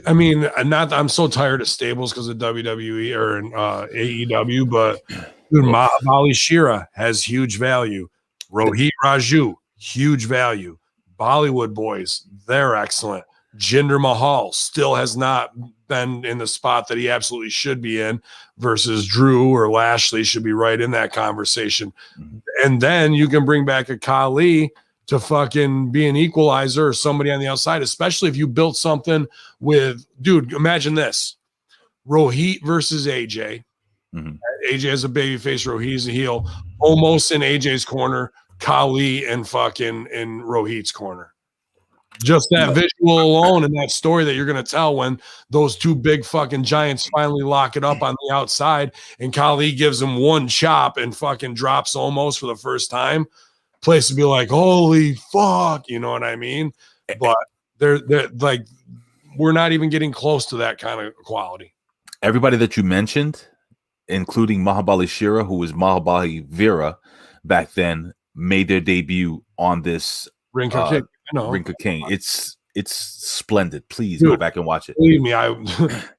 I mean, I'm so tired of stables because of WWE or AEW, but dude, Molly Shira has huge value. Rohit Raju, huge value. Bollywood boys, they're excellent. Jinder Mahal still has not been in the spot that he absolutely should be in, versus Drew or Lashley should be right in that conversation. And then you can bring back a Khali to fucking be an equalizer or somebody on the outside, especially if you built something with, dude, imagine this. Rohit versus AJ. AJ is a baby face, Rohit's a heel. Almost in AJ's corner, Khali and fucking in Rohit's corner. Just that visual alone and that story that you're going to tell when those two big fucking giants finally lock it up on the outside and Khali gives him one chop and fucking drops almost for the first time. Place to be like, holy fuck, you know what I mean? But they're like, we're not even getting close to that kind of quality. Everybody that you mentioned, including Mahabali Shira, who was Mahabali Vera back then, made their debut on this Ring of King. Ring of King. It's splendid. Please go back and watch it. Believe me,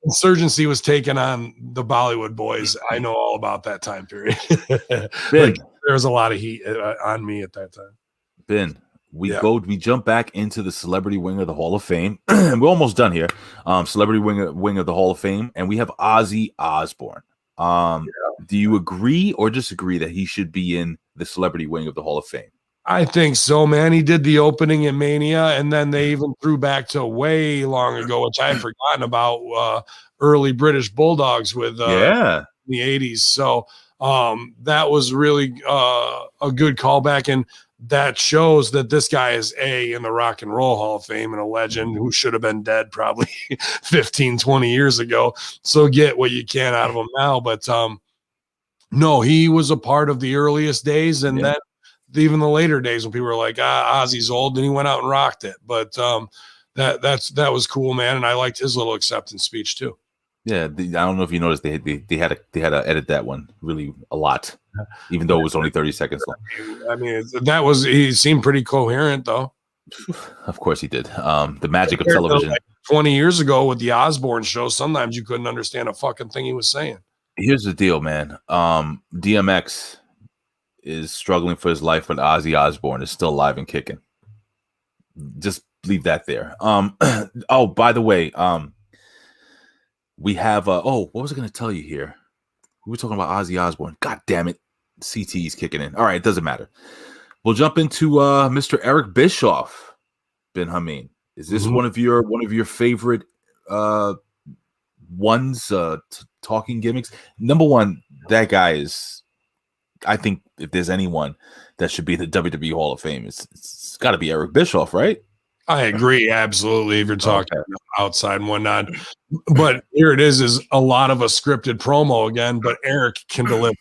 Insurgency was taking on the Bollywood boys. I know all about that time period. Like, there was a lot of heat on me at that time. Ben, we jump back into the celebrity wing of the Hall of Fame. And we're almost done here. Celebrity wing of the Hall of Fame, and we have Ozzy Osbourne. Do you agree or disagree that he should be in the celebrity wing of the Hall of Fame? I think so, man. He did the opening in Mania, and then they even threw back to way long ago, which I had forgotten about, early British Bulldogs with in the 80s. So that was really a good callback, and that shows that this guy is in the Rock and Roll Hall of Fame and a legend who should have been dead probably 15, 20 years ago. So get what you can out of him now. But no, he was a part of the earliest days, and then even the later days when people were like, Ozzy's old, and he went out and rocked it. But that was cool, man, and I liked his little acceptance speech too. Yeah, I don't know if you noticed they had to edit that one really a lot, even though it was only 30 seconds long. I mean, he seemed pretty coherent though. Of course he did. The magic of television. Like 20 years ago with the Osbourne show, sometimes you couldn't understand a fucking thing he was saying. Here's the deal, man. DMX is struggling for his life, but Ozzy Osbourne is still alive and kicking. Just leave that there. Oh, by the way, we have what was I going to tell you here? We were talking about Ozzy Osbourne. God damn it. CT's kicking in. All right, it doesn't matter. We'll jump into Mr. Eric Bischoff. Ben Hameen. Is this one of your favorite talking gimmicks? Number one, that guy is, I think if there's anyone that should be in the WWE Hall of Fame, it's got to be Eric Bischoff, right? I agree, absolutely. If you're talking outside and whatnot, but here it is a lot of a scripted promo again. But Eric can deliver.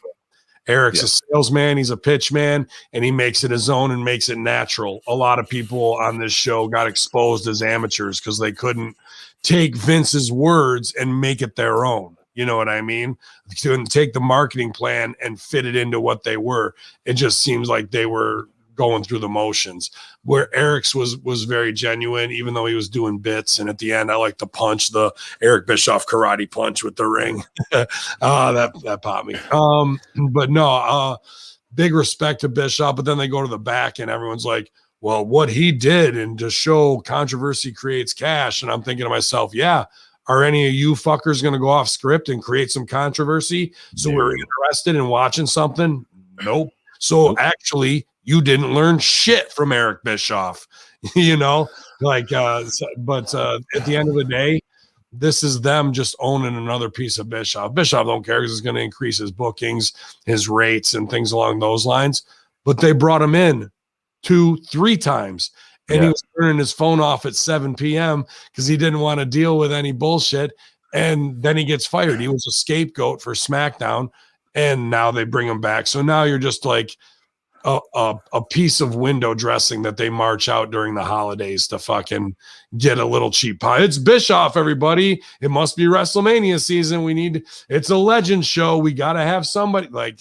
Eric's a salesman, he's a pitch man, and he makes it his own and makes it natural. A lot of people on this show got exposed as amateurs because they couldn't take Vince's words and make it their own. You know what I mean? To take the marketing plan and fit it into what they were. It just seems like they were going through the motions. Where Eric's was very genuine, even though he was doing bits. And at the end, I like the punch, the Eric Bischoff karate punch with the ring. That popped me. But no, big respect to Bischoff. But then they go to the back and everyone's like, well, what he did and to show controversy creates cash. And I'm thinking to myself, are any of you fuckers going to go off script and create some controversy? So we're interested in watching something? Nope. So actually, you didn't learn shit from Eric Bischoff, you know, but at the end of the day, this is them just owning another piece of Bischoff. Bischoff don't care because it's going to increase his bookings, his rates, and things along those lines. But they brought him in 2-3 times. And he was turning his phone off at 7 p.m. because he didn't want to deal with any bullshit. And then he gets fired. He was a scapegoat for SmackDown. And now they bring him back. So now you're just like a piece of window dressing that they march out during the holidays to fucking get a little cheap pie. It's Bischoff, everybody. It must be WrestleMania season. It's a legend show. We got to have somebody like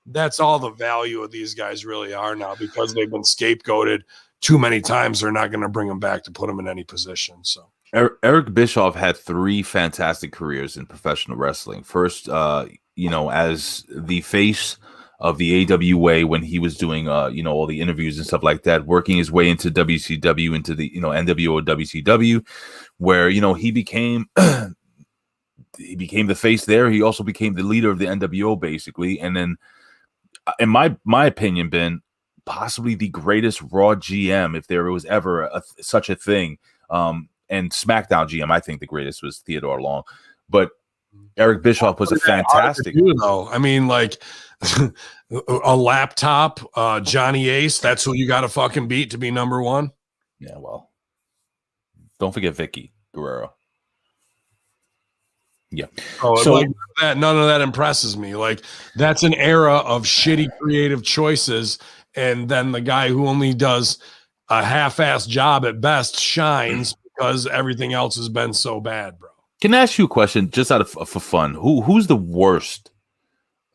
that's all the value of these guys really are now because they've been scapegoated too many times. They're not going to bring him back to put him in any position. So Eric Bischoff had 3 fantastic careers in professional wrestling. First, as the face of the AWA when he was doing all the interviews and stuff like that, working his way into WCW, into the NWO, WCW, where he became he became the face there. He also became the leader of the NWO basically, and then in my opinion, Ben, possibly the greatest Raw GM if there was ever such a thing. And SmackDown GM, I think the greatest was Theodore Long, but Eric Bischoff was a fantastic. Though. I mean, like a laptop, Johnny Ace. That's who you got to fucking beat to be number one. Yeah, well, don't forget Vicky Guerrero. Yeah. Oh, so like none of that impresses me. Like that's an era of shitty creative choices, and then the guy who only does a half-assed job at best shines because everything else has been so bad, bro. Can I ask you a question just out of for fun? Who's the worst?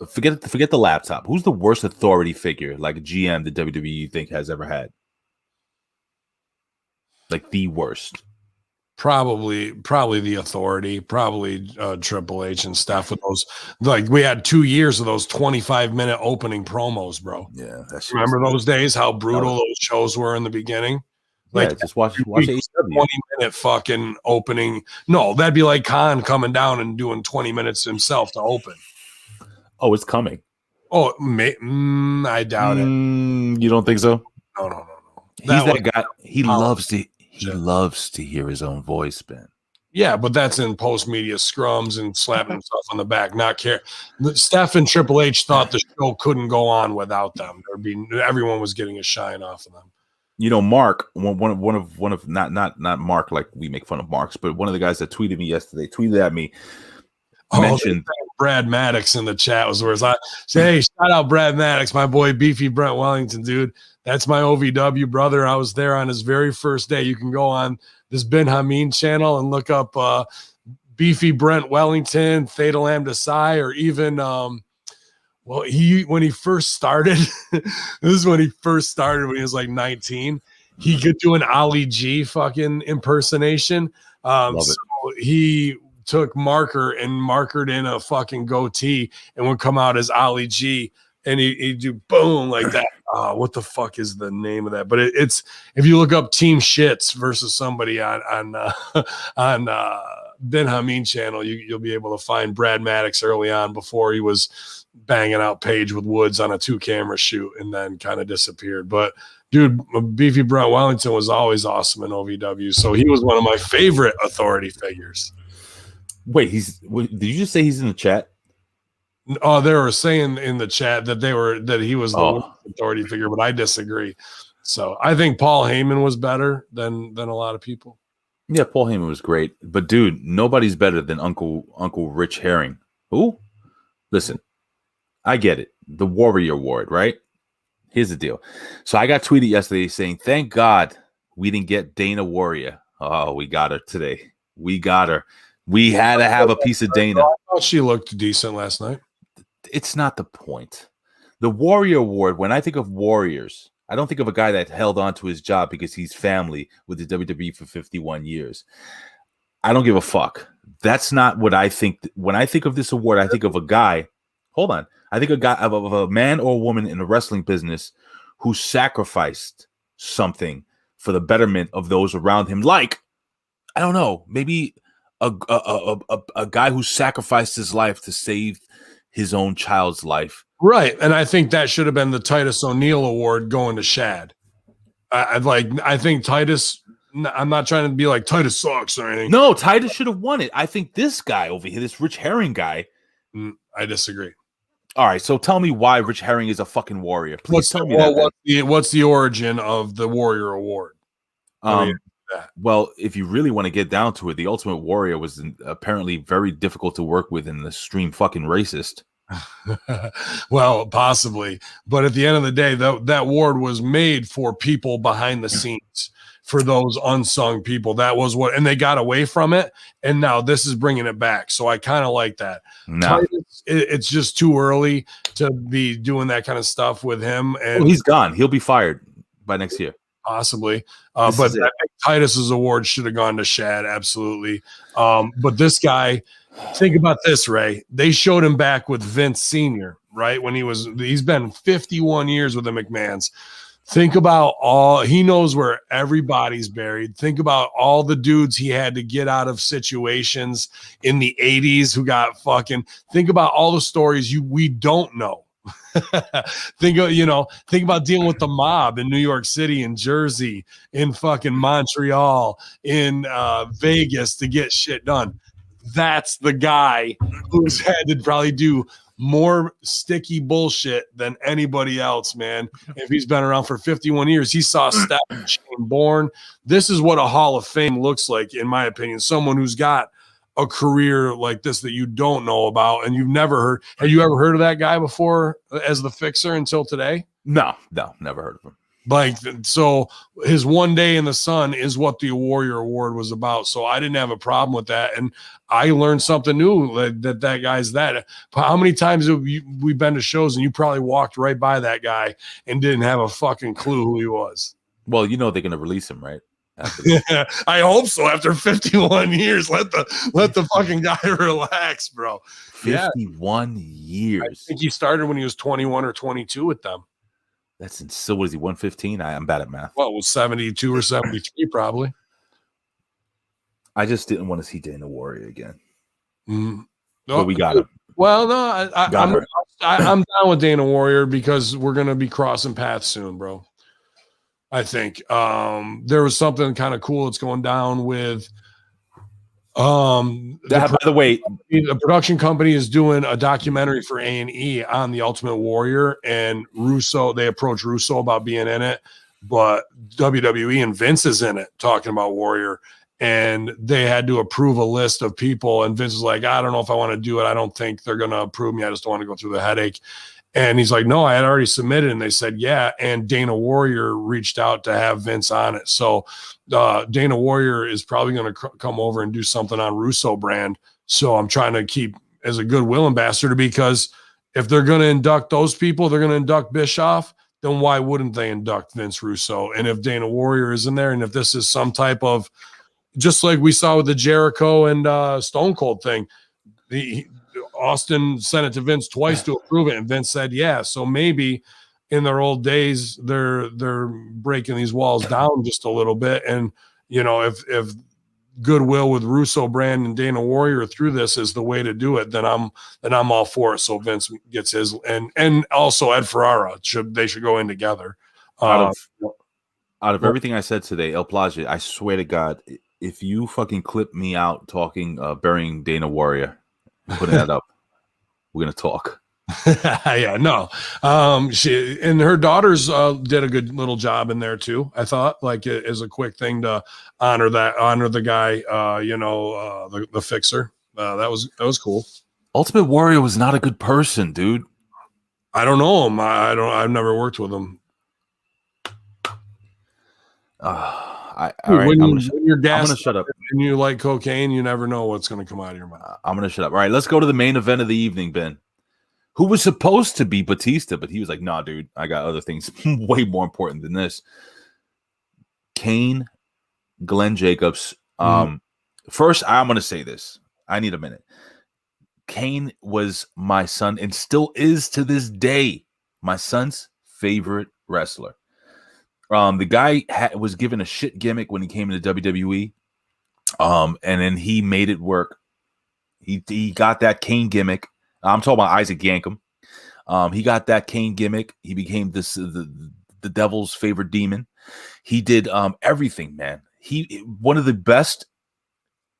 Forget the laptop. Who's the worst authority figure, like a GM, the WWE you think has ever had? Like the worst. Probably the Authority, probably Triple H and stuff with those. Like we had 2 years of those 25-minute opening promos, bro. Yeah, remember those days? How brutal those shows were in the beginning. Like just watch AEW. 20-minute fucking opening. No, that'd be like Khan coming down and doing 20 minutes himself to open. Oh, it's coming. Oh, I doubt it. You don't think so? No. He's that guy. He loves to hear his own voice, Ben. Yeah, but that's in post-media scrums and slapping himself on the back, not care. Steph and Triple H thought the show couldn't go on without them. Everyone was getting a shine off of them. Mark, one of not Mark like we make fun of Marks, but one of the guys that tweeted me yesterday, tweeted at me, mentioned Brad Maddox in the chat was where I say, hey, shout out Brad Maddox, my boy Beefy Brent Wellington, dude. That's my OVW brother. I was there on his very first day. You can go on this Ben Hameen channel and look up Beefy Brent Wellington, Theta Lambda Psi, or even when he first started, this is when he first started when he was like 19. He could do an Ali G fucking impersonation. So he took marker and markered in a fucking goatee and would come out as Ali G, and he'd do boom like that. What the fuck is the name of that? But it's if you look up Team Shits versus somebody on Ben Hameen channel, you'll be able to find Brad Maddox early on before he was banging out Paige with Woods on a 2-camera shoot and then kind of disappeared. But dude, Beefy Brent Wellington was always awesome in OVW, so he was one of my favorite authority figures. Wait, did you just say he's in the chat? Oh, they were saying in the chat that he was the authority figure, but I disagree. So I think Paul Heyman was better than a lot of people. Yeah, Paul Heyman was great, but dude, nobody's better than Uncle Rich Herring. Who? Listen, I get it. The Warrior Award, right? Here's the deal. So I got tweeted yesterday saying, "Thank God we didn't get Dana Warrior." Oh, we got her today. We got her. We had to have a piece of Dana. I thought she looked decent last night. It's not the point. The Warrior Award, when I think of Warriors, I don't think of a guy that held on to his job because he's family with the WWE for 51 years. I don't give a fuck. That's not what I think. When I think of this award, I think of a guy. Hold on. I think of a man or a woman in the wrestling business who sacrificed something for the betterment of those around him. Like, I don't know, maybe a guy who sacrificed his life to save his own child's life. Right. And I think that should have been the Titus O'Neil Award going to Shad. I think Titus, I'm not trying to be like Titus sucks or anything. No, Titus should have won it. I think this guy over here, this Rich Herring guy. I disagree. All right. So tell me why Rich Herring is a fucking warrior. Please tell me that. What's the origin of the Warrior Award? Well, if you really want to get down to it, the Ultimate Warrior was apparently very difficult to work with and the extreme fucking racist. Well, possibly. But at the end of the day, that award was made for people behind the scenes, for those unsung people. That was what, and they got away from it. And now this is bringing it back. So I kind of like that. No. It's just too early to be doing that kind of stuff with him. And he's gone. He'll be fired by next year. Possibly. But I think Titus's award should have gone to Shad. Absolutely. But this guy, think about this, Ray. They showed him back with Vince Sr. right? When he's been 51 years with the McMahons. Think about he knows where everybody's buried. Think about all the dudes he had to get out of situations in the 80s who got think about all the stories we don't know. think about dealing with the mob in New York City, in Jersey, in fucking Montreal, in Vegas to get shit done. That's the guy who's had to probably do more sticky bullshit than anybody else, man. If he's been around for 51 years, he saw Steph and Shane born. This is what a Hall of Fame looks like, in my opinion. Someone who's got a career like this that you don't know about and you've never heard. Have you ever heard of that guy before as the Fixer until today? No, never heard of him. Like, so his One Day in the Sun is what the Warrior Award was about. So I didn't have a problem with that. And I learned something new that guy's that. How many times have we've been to shows and you probably walked right by that guy and didn't have a fucking clue who he was? Well, they're going to release him, right? Yeah, I hope so. After 51 years, let the fucking guy relax, bro. 51 years. I think he started when he was 21 or 22 with them. That's so. What is he? 115? I'm bad at math. Well, it was 72 or 73, probably. I just didn't want to see Dana Warrior again. No, but we got him. Well, no, I'm down with Dana Warrior because we're gonna be crossing paths soon, bro. I think there was something kind of cool that's going down with by the way, the production company is doing a documentary for A&E on the Ultimate Warrior, and they approached Russo about being in it, but WWE and Vince is in it talking about Warrior, and they had to approve a list of people, and Vince is like, I don't know if I want to do it. I don't think they're going to approve me. I just don't want to go through the headache. And he's like, no, I had already submitted. And they said, yeah. And Dana Warrior reached out to have Vince on it. So Dana Warrior is probably going to come over and do something on Russo brand. So I'm trying to keep as a goodwill ambassador, because if they're going to induct those people, they're going to induct Bischoff, then why wouldn't they induct Vince Russo? And if Dana Warrior is in there, and if this is some type of, just like we saw with the Jericho and Stone Cold thing, Austin sent it to Vince twice to approve it, and Vince said yeah. So maybe in their old days they're breaking these walls down just a little bit, and if goodwill with Russo brand and Dana Warrior through this is the way to do it, then I'm all for it. So Vince gets his, and also Ed Ferrara should go in together. Out of everything I said today, El Plaja, I swear to God, if you fucking clip me out talking burying Dana Warrior, putting that up, we're gonna talk. Yeah, no. She and her daughters did a good little job in there too. I thought, like, it is a quick thing to honor the guy. The Fixer. That was cool. Ultimate Warrior was not a good person, dude. I don't know him. I've never worked with him. When you're gassed, I'm gonna shut up. And you like cocaine, you never know what's gonna come out of your mouth. I'm gonna shut up. All right, let's go to the main event of the evening, Ben. Who was supposed to be Batista, but he was like, "Nah, dude, I got other things way more important than this." Kane, Glenn Jacobs. First, I'm gonna say this. I need a minute. Kane was my son, and still is to this day, my son's favorite wrestler. The guy was given a shit gimmick when he came into WWE, and then he made it work. He got that Kane gimmick. I'm talking about Isaac Yankem. He got that Kane gimmick. He became the devil's favorite demon. He did everything, man. One of the best,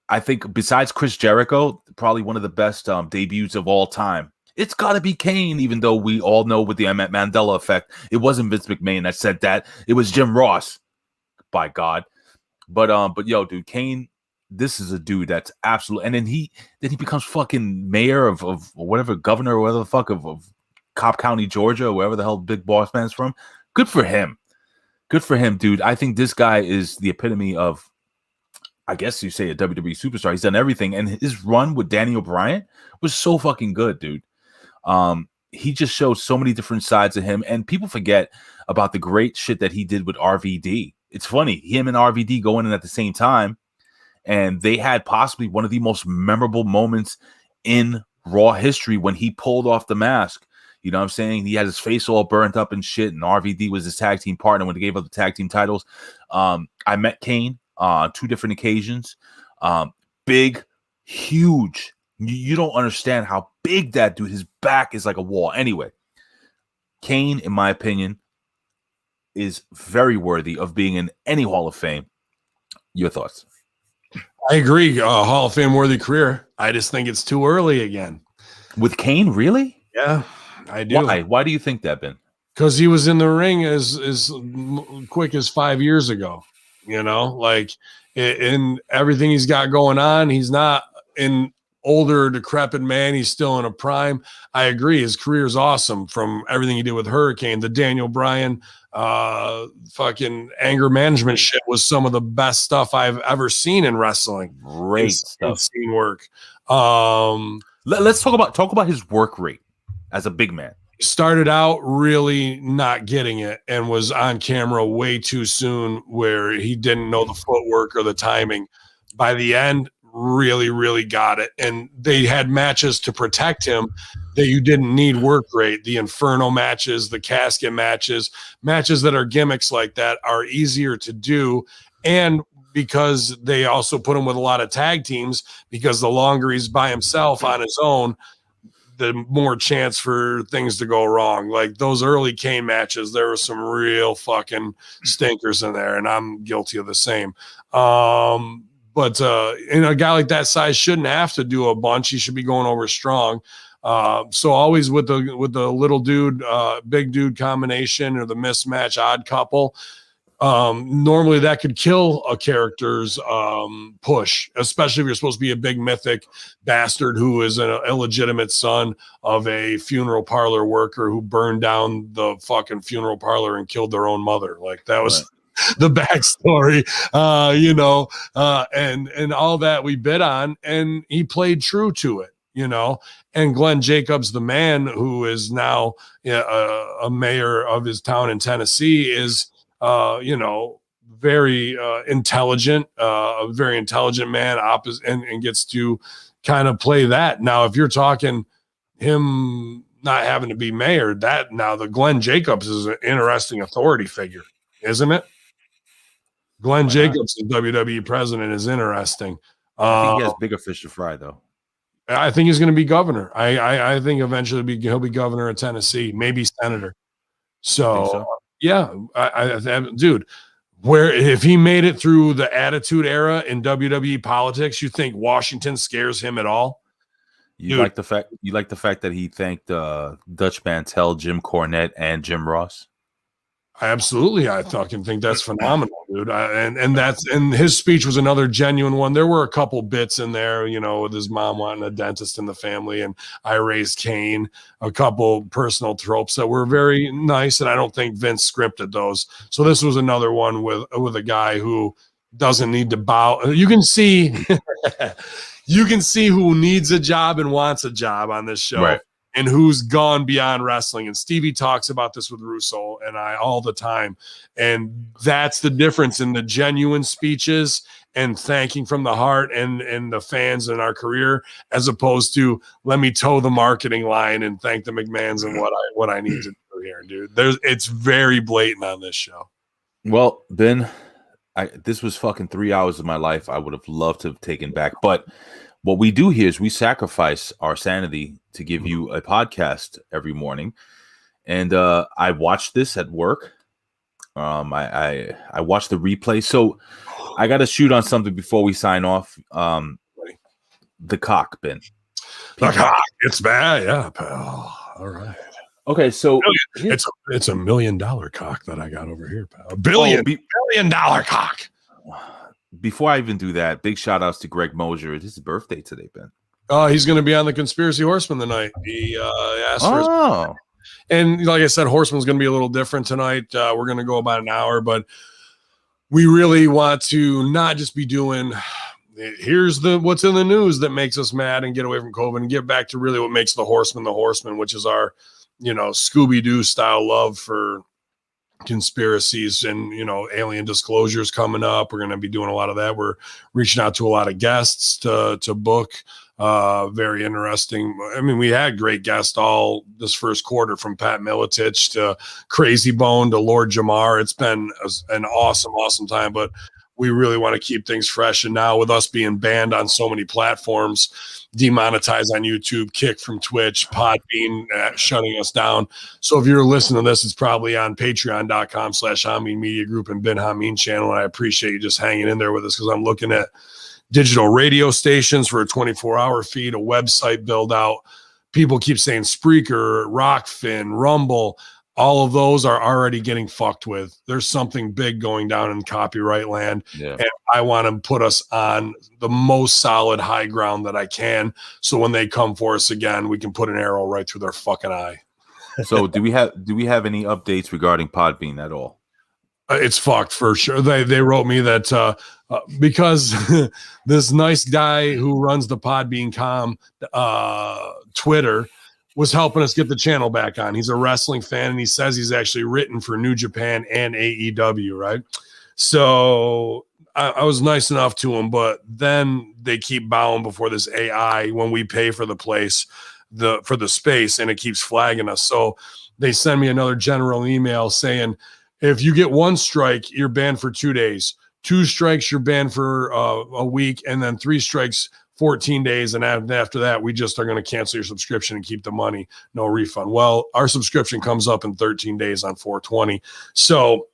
I think, besides Chris Jericho, probably one of the best debuts of all time. It's got to be Kane, even though we all know with the Mandela effect, it wasn't Vince McMahon that said that. It was Jim Ross, by God. But yo, dude, Kane, this is a dude that's absolute. And then he becomes fucking mayor of whatever, governor or whatever the fuck of Cobb County, Georgia, or wherever the hell Big Boss Man's from. Good for him. Good for him, dude. I think this guy is the epitome of, I guess you say, a WWE superstar. He's done everything. And his run with Danny O'Brien was so fucking good, dude. He just shows so many different sides of him, and people forget about the great shit that he did with RVD. It's funny, him and RVD going in at the same time, and they had possibly one of the most memorable moments in Raw history when he pulled off the mask. You know what I'm saying? He had his face all burnt up and shit, and RVD was his tag team partner when they gave up the tag team titles. I met Kane on 2 different occasions. Big, huge. You don't understand how big that dude, his back is like a wall. Anyway, Kane, in my opinion, is very worthy of being in any Hall of Fame. Your thoughts? I agree. Hall of Fame worthy career. I just think it's too early again. With Kane, really? Yeah, I do. Why? Why do you think that, Ben? Because he was in the ring as quick as 5 years ago. You know, like in everything he's got going on, he's not an older, decrepit man. He's still in a prime. I agree. His career is awesome from everything he did with Hurricane, the Daniel Bryan fucking anger management shit was some of the best stuff I've ever seen in wrestling. Great stuff. Insane work. Let's talk about his work rate as a big man. Started out really not getting it and was on camera way too soon where he didn't know the footwork or the timing. By the end, really, really got it. And they had matches to protect him that you didn't need work rate. The Inferno matches, the casket matches that are gimmicks like that are easier to do. And because they also put him with a lot of tag teams, because the longer he's by himself on his own, the more chance for things to go wrong. Like those early Kane matches, there were some real fucking stinkers in there, and I'm guilty of the same. But a guy like that size shouldn't have to do a bunch. He should be going over strong. So always with the little dude, big dude combination or the mismatch odd couple. Normally that could kill a character's push, especially if you're supposed to be a big mythic bastard who is an illegitimate son of a funeral parlor worker who burned down the fucking funeral parlor and killed their own mother. Like that was the backstory, and all that we bid on, and he played true to it, and Glenn Jacobs, the man who is now a mayor of his town in Tennessee, is very intelligent, a very intelligent man, and gets to kind of play that. Now, if you're talking him not having to be mayor, the Glenn Jacobs is an interesting authority figure, isn't it? Glenn Jacobs, the WWE president, is interesting. I think he has bigger fish to fry, though. I think he's going to be governor. I think eventually he'll be governor of Tennessee, maybe senator. So. Yeah, dude, where if he made it through the Attitude Era in WWE politics, you think Washington scares him at all? You like the fact that he thanked Dutch Mantel, Jim Cornette, and Jim Ross? Absolutely, I fucking think that's phenomenal, dude. And his speech was another genuine one. There were a couple bits in there, with his mom wanting a dentist in the family, and I raised Cain, a couple personal tropes that were very nice, and I don't think Vince scripted those. So this was another one with a guy who doesn't need to bow. You can see, who needs a job and wants a job on this show. Right. And who's gone beyond wrestling. And Stevie talks about this with Russo and I all the time. And that's the difference in the genuine speeches and thanking from the heart and the fans in our career, as opposed to let me toe the marketing line and thank the McMahons and what I need to do here, dude. It's very blatant on this show. Well, Ben, this was fucking 3 hours of my life I would have loved to have taken back. But what we do here is we sacrifice our sanity to give you a podcast every morning. And I watched this at work. I watched the replay. So I got to shoot on something before we sign off. The cock, Ben. The cock. It's bad. Yeah, pal. All right. Okay, so it's a $1 million cock that I got over here, pal. $1 billion cock. Before I even do that, big shout outs to Greg Mosier. It's his birthday today, Ben. He's going to be on the Conspiracy Horseman tonight. He asked for and like I said, Horseman's going to be a little different tonight. We're going to go about an hour, but we really want to not just be doing here's what's in the news that makes us mad and get away from COVID and get back to really what makes the Horseman, which is our, Scooby-Doo style love for conspiracies and alien disclosures coming up. We're going to be doing a lot of that. We're reaching out to a lot of guests to book Very interesting. I mean, we had great guests all this first quarter, from Pat Miletich to Crazy Bone to Lord Jamar. It's been an awesome time, but we really want to keep things fresh. And now with us being banned on so many platforms, demonetized on YouTube, kicked from Twitch, Podbean shutting us down. So if you're listening to this, it's probably on patreon.com/Hameen Media Group and Ben Hameen channel. And I appreciate you just hanging in there with us, because I'm looking at digital radio stations for a 24-hour feed, a website build out. People keep saying Spreaker, Rockfin, Rumble. All of those are already getting fucked with. There's something big going down in copyright land. Yeah. And I want to put us on the most solid high ground that I can. So when they come for us again, we can put an arrow right through their fucking eye. So do we have any updates regarding Podbean at all? It's fucked for sure. They wrote me that because this nice guy who runs the Podbean.com Twitter was helping us get the channel back on. He's a wrestling fan, and he says he's actually written for New Japan and AEW, right? So I was nice enough to him, but then they keep bowing before this AI when we pay for the place, for the space, and it keeps flagging us. So they send me another general email saying, if you get one strike, you're banned for 2 days. 2 strikes, you're banned for a week, and then 3 strikes, 14 days. And after that, we just are going to cancel your subscription and keep the money, no refund. Well, our subscription comes up in 13 days on 4/20. So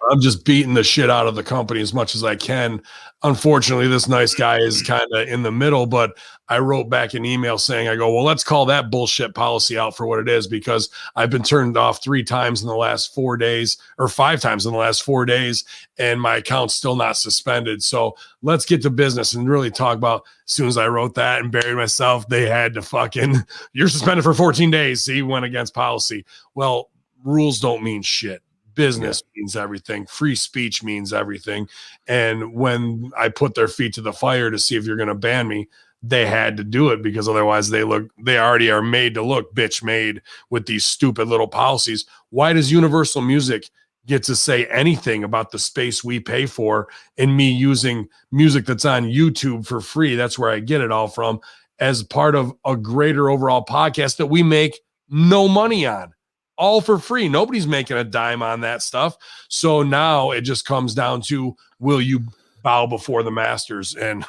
I'm just beating the shit out of the company as much as I can. Unfortunately, this nice guy is kind of in the middle, but I wrote back an email saying, I go, well, let's call that bullshit policy out for what it is, because I've been turned off 3 times in the last 4 days, or 5 times in the last 4 days, and my account's still not suspended. So let's get to business and really talk about, as soon as I wrote that and buried myself, they had to fucking, you're suspended for 14 days. See, went against policy. Well, rules don't mean shit. Business means everything. Free speech means everything. And when I put their feet to the fire to see if you're going to ban me, they had to do it, because otherwise they already are made to look bitch made with these stupid little policies. Why does Universal Music get to say anything about the space we pay for, and me using music that's on YouTube for free? That's where I get it all from, as part of a greater overall podcast that we make no money on. All for free. Nobody's making a dime on that stuff. So now it just comes down to, will you bow before the masters? And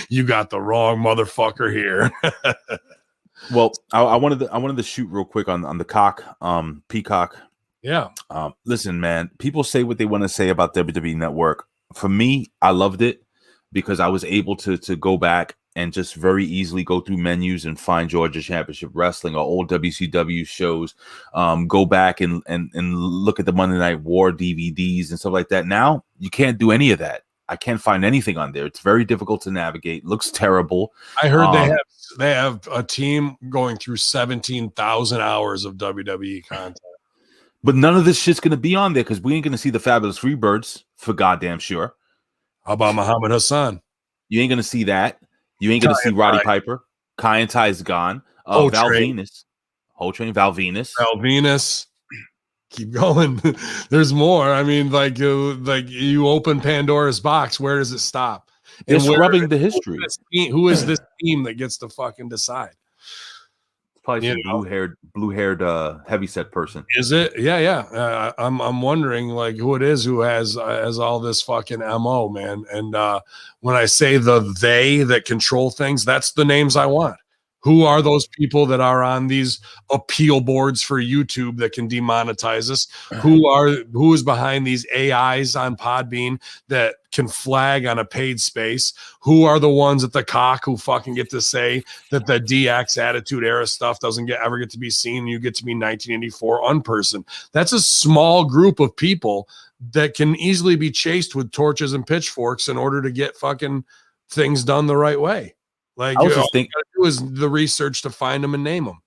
you got the wrong motherfucker here. Well, I wanted to shoot real quick on the Peacock. Yeah. Listen, man, people say what they want to say about WWE Network. For me, I loved it because I was able to go back and just very easily go through menus and find Georgia Championship Wrestling or old WCW shows, go back and look at the Monday Night War DVDs and stuff like that. Now you can't do any of that. I can't find anything on there. It's very difficult to navigate. Looks terrible. I heard they have a team going through 17,000 hours of WWE content. But none of this shit's going to be on there because we ain't going to see the Fabulous Freebirds for goddamn sure. How about Muhammad Hassan? You ain't going to see that. You ain't going to see Roddy Piper. Kai and Ty's gone. Val Venus. Whole Train. Val Venus. Keep going. There's more. I mean, like you open Pandora's box. Where does it stop? They're scrubbing the history. Who is this team that gets to fucking decide? Probably some blue-haired heavyset person. Is it? Yeah. I'm wondering like who it is who has all this fucking MO, man. And when I say they that control things, that's the names I want. Who are those people that are on these appeal boards for YouTube that can demonetize us? Who is behind these AIs on Podbean that can flag on a paid space? Who are the ones at the cock who fucking get to say that the DX Attitude Era stuff doesn't ever get to be seen? You get to be 1984 unperson. That's a small group of people that can easily be chased with torches and pitchforks in order to get fucking things done the right way. Like, I was just thinking, it was the research to find them and name them.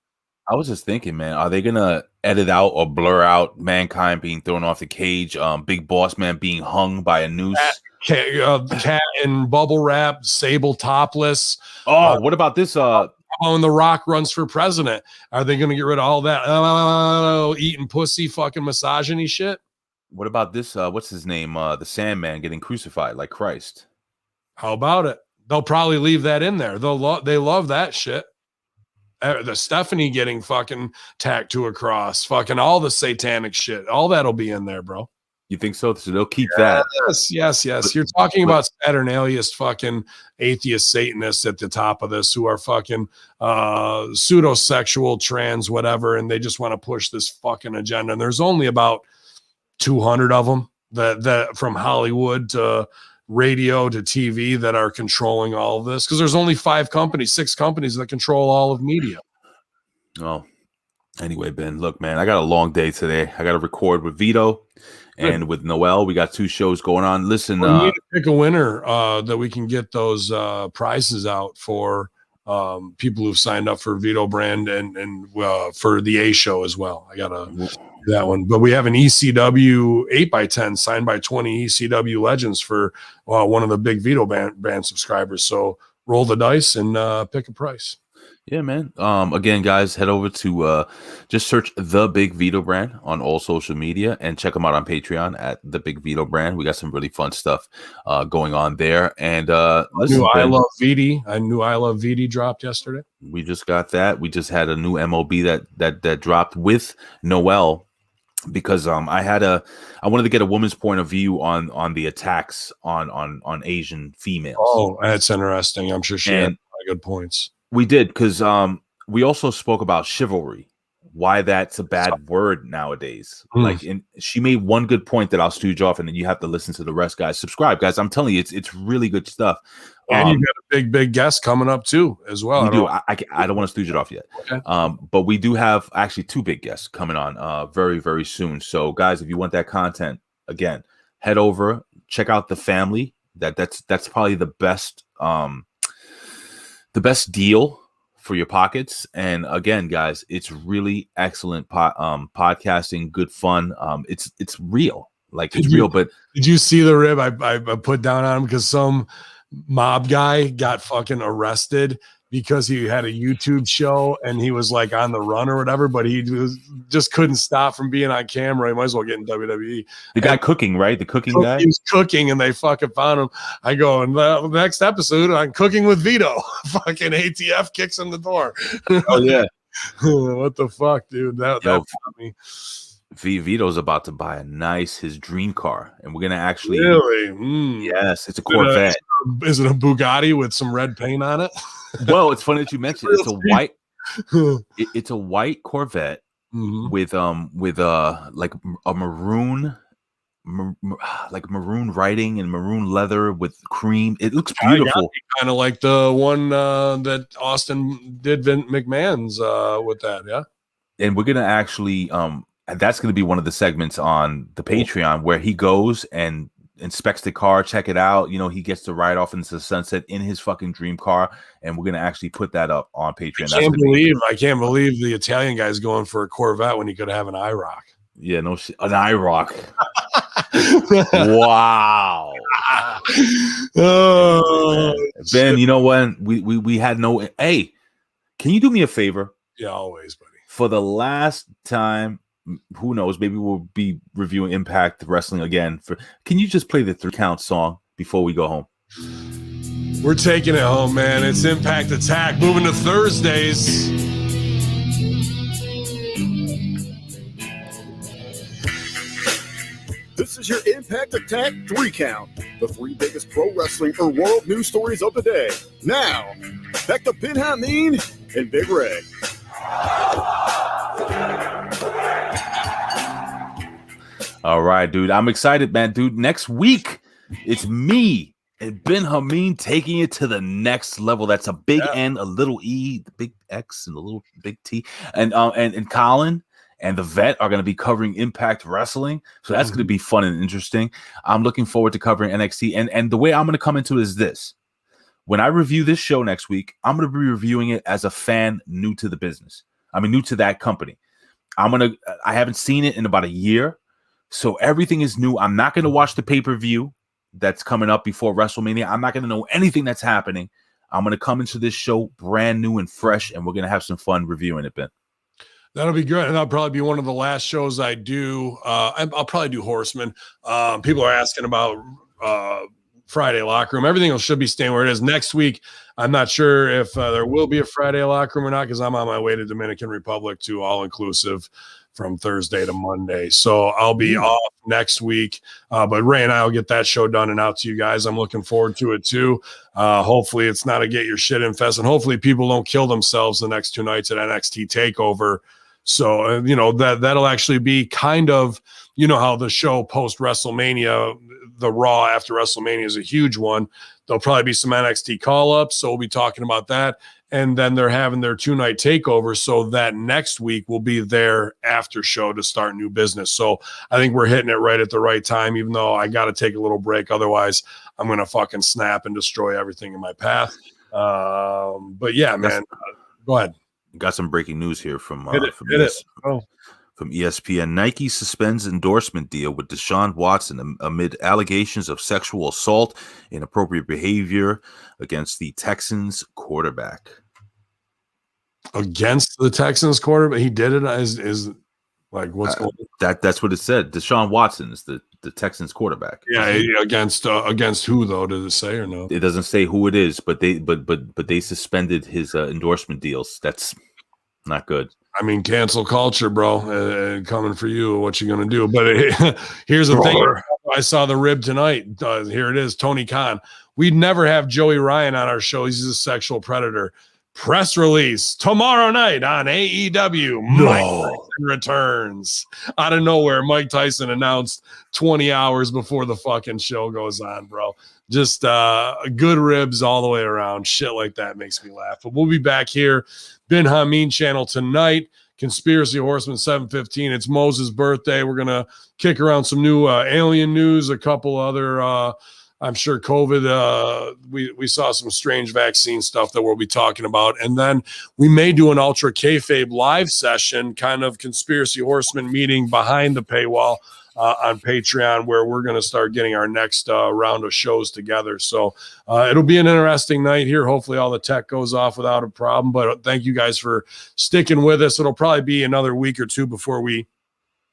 I was just thinking, man, are they gonna edit out or blur out Mankind being thrown off the cage, Big Boss Man being hung by a noose, cat in bubble wrap, Sable topless? What about this? When The Rock runs for president, are they gonna get rid of all that eating pussy, fucking misogyny shit? What about this? What's his name? The Sandman getting crucified like Christ. How about it? They'll probably leave that in there. They love that shit. The Stephanie getting fucking tacked to a cross, fucking all the satanic shit, all that'll be in there, bro. You think so? So they'll keep that. Yes. You're talking about Saturnalian fucking atheist Satanists at the top of this who are fucking pseudo-sexual, trans, whatever, and they just want to push this fucking agenda. And there's only about 200 of them that from Hollywood to radio to TV that are controlling all of this, because there's only 6 companies that control all of media. Oh, anyway, Ben, look, man, I got a long day today. I got to record with Vito and with Noel. We got 2 shows going on. Listen, we need to pick a winner that we can get those prizes out for people who've signed up for Vito Brand and for the A show as well. I gotta do that one, but we have an ECW 8x10 signed by 20 ECW legends for one of the big Vito band subscribers. So roll the dice and pick a price. Yeah, man. Again, guys, head over to just search The Big Vito Brand on all social media and check them out on Patreon at The Big Vito Brand. We got some really fun stuff going on there. And listen, I Love VD. I knew I Love VD dropped yesterday. We just got that. We just had a new MOB that dropped with Noel, because I wanted to get a woman's point of view on the attacks on Asian females. Oh, that's interesting. I'm sure she had good points. We did, because we also spoke about chivalry, why that's a bad word nowadays. She made one good point that I'll stooge off, and then you have to listen to the rest, guys. Subscribe, guys. I'm telling you, it's really good stuff. And you got a big guest coming up too, as well. I don't want to stooge it off yet. Okay. But we do have actually 2 big guests coming on very, very soon. So, guys, if you want that content, again, head over, check out The Family. That's probably the best deal for your pockets. And again, guys, it's really excellent podcasting, good fun. It's real, real. But did you see the rib I put down on him because some mob guy got fucking arrested because he had a YouTube show and he was like on the run or whatever, but he just couldn't stop from being on camera. He might as well get in WWE. The guy cooking, right? The cooking guy? He was cooking and they fucking found him. I go, in the next episode on Cooking with Vito, fucking ATF kicks in the door. Oh, yeah. What the fuck, dude? That got me. Vito's about to buy his dream car, and we're gonna actually yes, it's a Corvette. Is it a Bugatti with some red paint on it? Well, it's funny that you mentioned it's a white. It's a white Corvette with like a maroon writing and maroon leather with cream. It looks beautiful, kind of like the one that Austin did Vince McMahon's with that. Yeah, and we're gonna actually that's going to be one of the segments on the Patreon where he goes and inspects the car, check it out. He gets to ride off into the sunset in his fucking dream car, and we're going to actually put that up on Patreon. I can't believe the Italian guy's going for a Corvette when he could have an IROC. Yeah, no shit. An IROC. Wow. Ben, you know what? We had no. Hey, can you do me a favor? Yeah, always, buddy. For the last time, who knows? Maybe we'll be reviewing Impact Wrestling again. Can you just play the 3 Count song before we go home? We're taking it home, man. It's Impact Attack. Moving to Thursdays. This is your Impact Attack 3 Count. The 3 biggest pro wrestling or world news stories of the day. Now, back to Ben Hameen and Big Ray. All right, dude. I'm excited, man. Dude, next week, it's me and Ben Hameen taking it to the next level. That's a big N, a little E, the big X, and a little big T. And Colin and the Vet are going to be covering Impact Wrestling. So that's going to be fun and interesting. I'm looking forward to covering NXT. And the way I'm going to come into it is this. When I review this show next week, I'm going to be reviewing it as a fan new to the business. I mean, new to that company. I haven't seen it in about a year. So everything is new. I'm not going to watch the pay-per-view that's coming up before WrestleMania. I'm not going to know anything that's happening. I'm going to come into this show brand new and fresh, and we're going to have some fun reviewing it, Ben. That'll be good. And that'll probably be one of the last shows I do. I'll probably do Horseman. People are asking about Friday locker room. Everything should be staying where it is. Next week, I'm not sure if there will be a Friday locker room or not because I'm on my way to Dominican Republic to all inclusive from Thursday to Monday. So I'll be off next week. But Ray and I will get that show done and out to you guys. I'm looking forward to it too. Hopefully it's not a get your shit infest, and hopefully people don't kill themselves the next 2 nights at NXT TakeOver. So, that'll actually be kind of, how the show post WrestleMania, the Raw after WrestleMania is a huge one. There'll probably be some NXT call-ups, so we'll be talking about that. And then they're having their 2-night takeover, so that next week will be their after show to start new business. So I think we're hitting it right at the right time, even though I got to take a little break. Otherwise, I'm going to fucking snap and destroy everything in my path. But yeah, man, go ahead. Got some breaking news here from from ESPN. Nike suspends endorsement deal with Deshaun Watson amid allegations of sexual assault, inappropriate behavior against the Texans quarterback. Against the Texans quarterback, he did it. Is like what's going on? That's what it said. Deshaun Watson is the Texans quarterback. Yeah, against who though? Did it say or no? It doesn't say who it is, but they suspended his endorsement deals. That's not good. I mean, cancel culture, bro. Coming for you. What you gonna do? But here's the thing. I saw the rib tonight. Here it is. Tony Khan. We'd never have Joey Ryan on our show. He's a sexual predator. Press release tomorrow night on AEW. No. Mike Tyson returns out of nowhere. Mike Tyson announced 20 hours before the fucking show goes on, bro. Just good ribs all the way around. Shit like that makes me laugh. But we'll be back here, Ben Hameen channel tonight. Conspiracy Horseman 7:15. It's Moses' birthday. We're gonna kick around some new alien news, a couple other. I'm sure COVID. We saw some strange vaccine stuff that we'll be talking about, and then we may do an Ultra Kayfabe live session, kind of Conspiracy Horseman meeting behind the paywall on Patreon, where we're going to start getting our next round of shows together. So it'll be an interesting night here. Hopefully all the tech goes off without a problem. But thank you guys for sticking with us. It'll probably be another week or two before we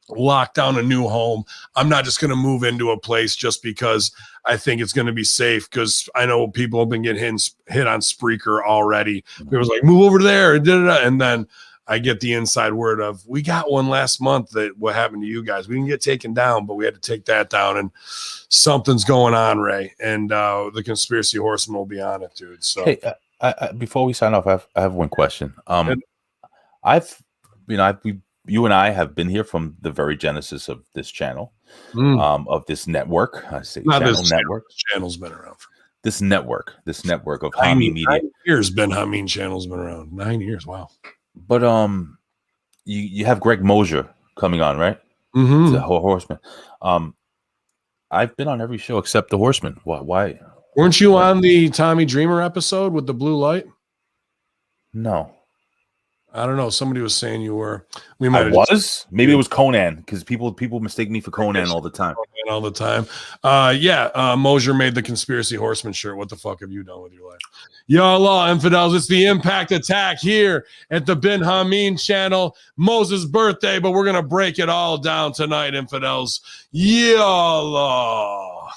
lock down a new home. I'm not just going to move into a place just because I think it's going to be safe, because I know people have been getting hit on Spreaker already. It was like, move over there, and then I get the inside word of, we got one last month that what happened to you guys. We didn't get taken down, but we had to take that down, and something's going on, Ray. And the Conspiracy Horseman will be on it, dude. So hey, before we sign off, I have one question. You and I have been here from the very genesis of this channel, of this network. I say not channel this network. Channel's been around for this network of Hameen Media. 9 years. Ben Hameen channel's been around 9 years. Wow. But you have Greg Mosier coming on, right? Mm-hmm. The Horseman. I've been on every show except the Horseman. Why? Weren't you on the Tommy Dreamer episode with the blue light? No. I don't know. Somebody was saying you were. We I might have was. Maybe it was Conan, because people mistake me for Conan all the time. all the time. Mosier made the Conspiracy Horseman shirt. What the fuck have you done with your life? Y'all infidels. It's the Impact Attack here at the Ben Hameen channel. Moses' birthday, but we're gonna break it all down tonight, infidels. Y'all.